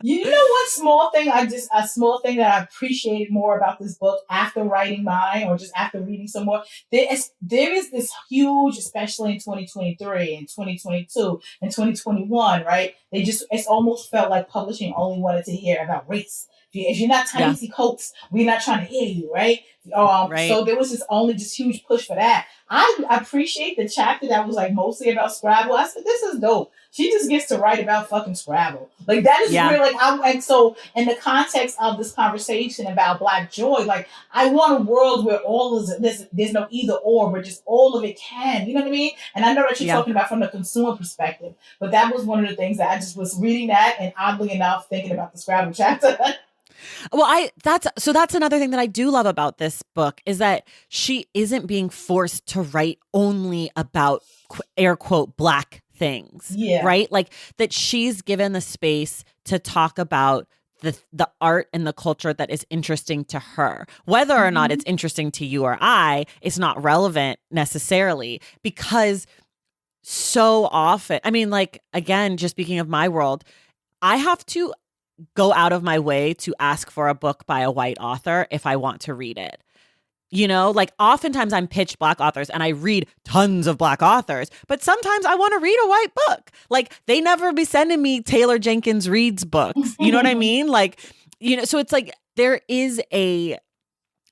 You know what small thing a small thing that I appreciated more about this book after writing mine or just after reading some more? There is this huge, especially in 2023 and 2022 and 2021, right? It's almost felt like publishing only wanted to hear about race. If you're not Ta-Nehisi Coates, we're not trying to hear you, right? Right. So there was this huge push for that. I appreciate the chapter that was like mostly about Scrabble. I said, this is dope. She just gets to write about fucking Scrabble. Like that is really like, and so in the context of this conversation about Black joy, like I want a world where all is there's no either or, but just all of it can. You know what I mean? And I know that you're talking about from the consumer perspective, but that was one of the things that I just was reading that and oddly enough thinking about the Scrabble chapter. Well, that's another thing that I do love about this book is that she isn't being forced to write only about air quote Black things, right? Like that she's given the space to talk about the art and the culture that is interesting to her. Whether or not it's interesting to you or I, it's not relevant necessarily because so often, I mean, like, again, just speaking of my world, I have to go out of my way to ask for a book by a white author if I want to read it. You know, like oftentimes I'm pitched Black authors and I read tons of Black authors, but sometimes I want to read a white book. Like they never be sending me Taylor Jenkins Reid's books. You know what I mean? Like, you know, so it's like there is a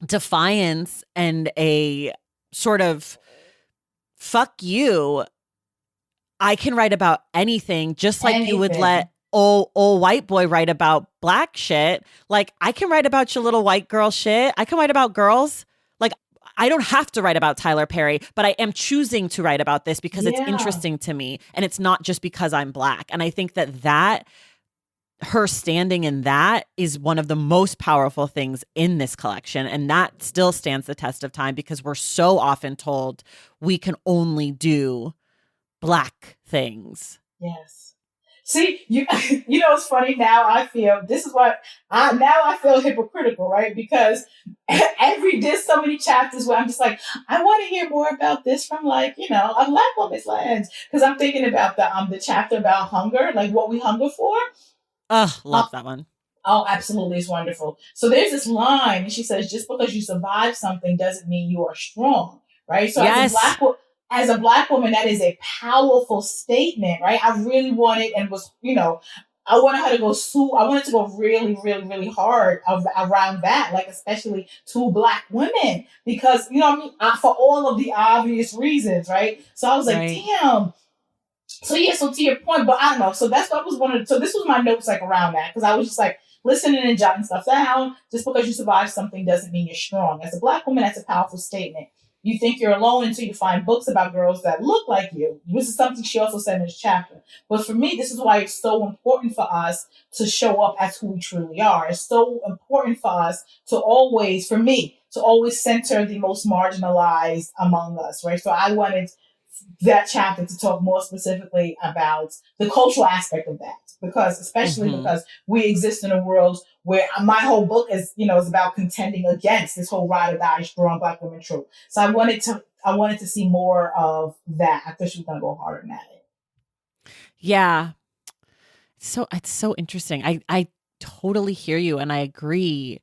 defiance and a sort of fuck you. I can write about anything just like you would let old white boy write about Black shit. Like I can write about your little white girl shit. I can write about girls. Like I don't have to write about Tyler Perry, but I am choosing to write about this because it's interesting to me. And it's not just because I'm Black. And I think that her standing in that is one of the most powerful things in this collection. And that still stands the test of time because we're so often told we can only do Black things. Yes. See, you know, it's funny now. I feel this is what I feel hypocritical, right? Because there's so many chapters where I'm just like, I want to hear more about this from like, you know, a Black woman's lens. Because I'm thinking about the chapter about hunger, like what we hunger for. Love that one. Oh, absolutely. It's wonderful. So there's this line, and she says, just because you survive something doesn't mean you are strong, right? So as a Black woman, that is a powerful statement, right? I really wanted and was, you know, I wanted her to go I wanted to go really, really, really hard around that, like especially to Black women, because, you know what I mean? For all of the obvious reasons, right? So I was like, damn. So to your point, but I don't know. So that's what was so this was my notes like around that, because I was just like listening and jotting stuff down. Just because you survive something doesn't mean you're strong. As a Black woman, that's a powerful statement. You think you're alone until you find books about girls that look like you. This is something she also said in this chapter. But for me, this is why it's so important for us to show up as who we truly are. It's so important for us to always center the most marginalized among us, right? So I wanted that chapter to talk more specifically about the cultural aspect of that, because because we exist in a world where my whole book is about contending against this whole ride or die strong Black women trope. So I wanted to see more of that. I thought she was going to go harder than that. Yeah. it's so interesting. I totally hear you, and I agree.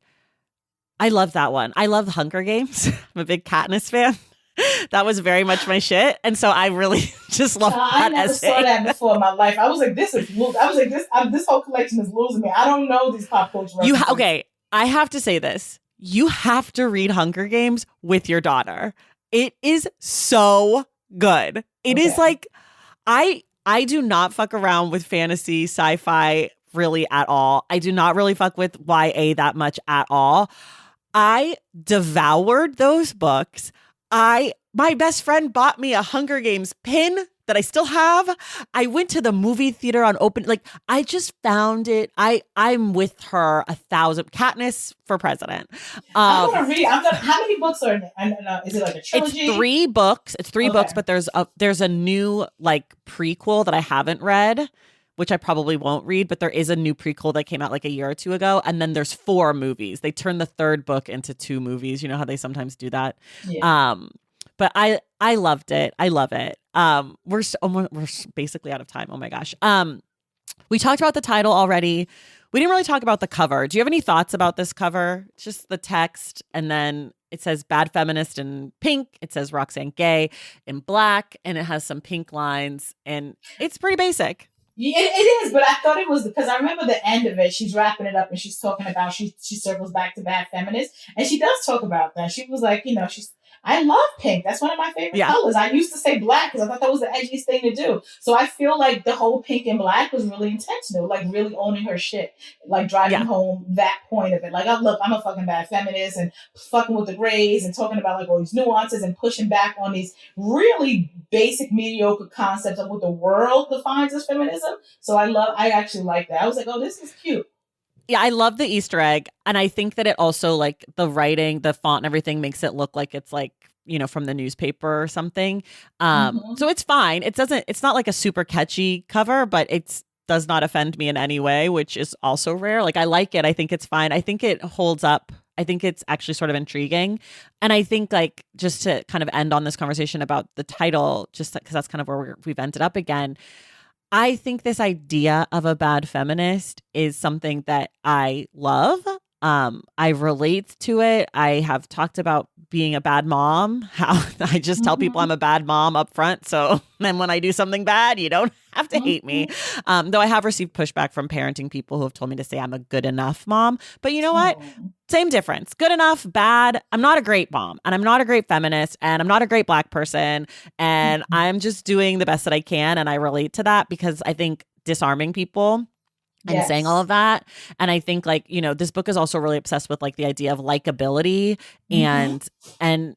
I love that one. I love Hunger Games. I'm a big Katniss fan. That was very much my shit, and so I really just love that I never essay. saw that before in my life. I was like, this whole collection is losing me. I don't know these pop culture references. Okay, I have to say this. You have to read Hunger Games with your daughter. It is so good. It is like, I do not fuck around with fantasy, sci-fi really at all. I do not really fuck with YA that much at all. I devoured those books. My best friend bought me a Hunger Games pin that I still have. I went to the movie theater on open. Like, I just found it. I'm with her 1,000. Katniss for president. I'm gonna read. How many books are in it? Is it like a trilogy? It's 3 books. It's 3 books, but there's a new like prequel that I haven't read, which I probably won't read. But there is a new prequel that came out like a year or 2 ago, and then there's 4 movies. They turned the 3rd book into 2 movies. You know how they sometimes do that. Yeah. But I loved it. I love it. We're basically out of time. Oh my gosh. We talked about the title already. We didn't really talk about the cover. Do you have any thoughts about this cover? It's just the text, and then it says Bad Feminist in pink. It says Roxane Gay in black, and it has some pink lines, and it's pretty basic. Yeah, it is, but I thought it was because I remember the end of it. She's wrapping it up, and she's talking about she circles back to Bad Feminist, and she does talk about that. She was like, I love pink. That's one of my favorite colors. I used to say black because I thought that was the edgiest thing to do. So I feel like the whole pink and black was really intentional, like really owning her shit, like driving home that point of it. Like, I'm a fucking bad feminist and fucking with the grays and talking about like all these nuances and pushing back on these really basic, mediocre concepts of what the world defines as feminism. So I actually like that. I was like, oh, this is cute. Yeah, I love the Easter egg. And I think that it also, like, the writing, the font and everything makes it look like it's like, from the newspaper or something. So it's fine. It's not like a super catchy cover, but it does not offend me in any way, which is also rare. Like, I like it. I think it's fine. I think it holds up. I think it's actually sort of intriguing. And I think, like, just to kind of end on this conversation about the title, just because that's kind of where we've ended up again, I think this idea of a bad feminist is something that I love. I relate to it. I have talked about being a bad mom, how I just tell people I'm a bad mom up front. So then when I do something bad, you don't have to hate me. Though I have received pushback from parenting people who have told me to say I'm a good enough mom. But you know what? Same difference. Good enough, bad. I'm not a great mom, and I'm not a great feminist, and I'm not a great Black person. And I'm just doing the best that I can. And I relate to that because I think disarming people and saying all of that. And I think, like, this book is also really obsessed with like the idea of likability and I'm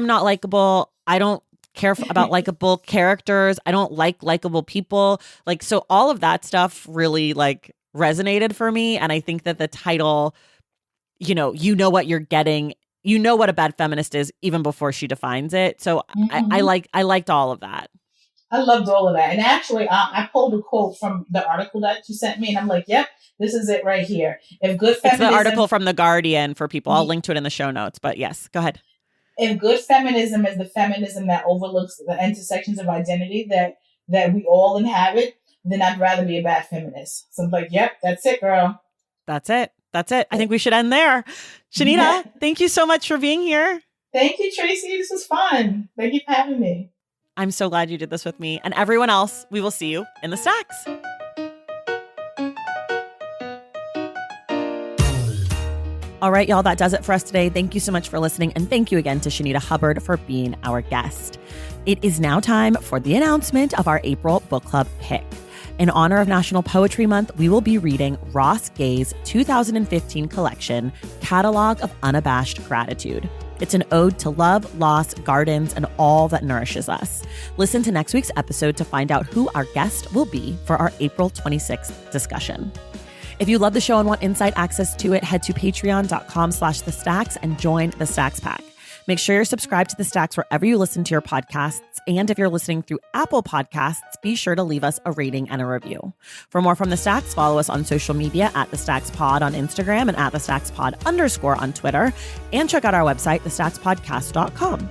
not likable. I don't care about likable characters. I don't like likable people. Like, so all of that stuff really like resonated for me. And I think that the title, you know what you're getting, what a bad feminist is even before she defines it. So I liked all of that. I loved all of that. And actually, I pulled a quote from the article that you sent me, and I'm like, yep, this is it right here. If good feminism... It's the article from The Guardian for people. I'll link to it in the show notes. But yes, go ahead. If good feminism is the feminism that overlooks the intersections of identity that we all inhabit, then I'd rather be a bad feminist. So I'm like, yep, that's it, girl. That's it. I think we should end there. Shanita, thank you so much for being here. Thank you, Tracy. This was fun. Thank you for having me. I'm so glad you did this with me. And everyone else, we will see you in the stacks. All right, y'all, that does it for us today. Thank you so much for listening. And thank you again to Shanita Hubbard for being our guest. It is now time for the announcement of our April book club pick. In honor of National Poetry Month, we will be reading Ross Gay's 2015 collection, Catalog of Unabashed Gratitude. It's an ode to love, loss, gardens, and all that nourishes us. Listen to next week's episode to find out who our guest will be for our April 26th discussion. If you love the show and want inside access to it, head to patreon.com/thestacks and join the Stacks Pack. Make sure you're subscribed to The Stacks wherever you listen to your podcasts. And if you're listening through Apple Podcasts, be sure to leave us a rating and a review. For more from The Stacks, follow us on social media at The Stacks Pod on Instagram and at The Stacks Pod _ on Twitter. And check out our website, thestackspodcast.com.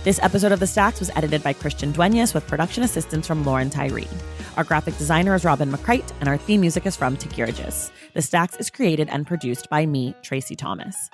This episode of The Stacks was edited by Christian Duenas with production assistance from Lauren Tyree. Our graphic designer is Robin McCrite, and our theme music is from Takirajis. The Stacks is created and produced by me, Tracy Thomas.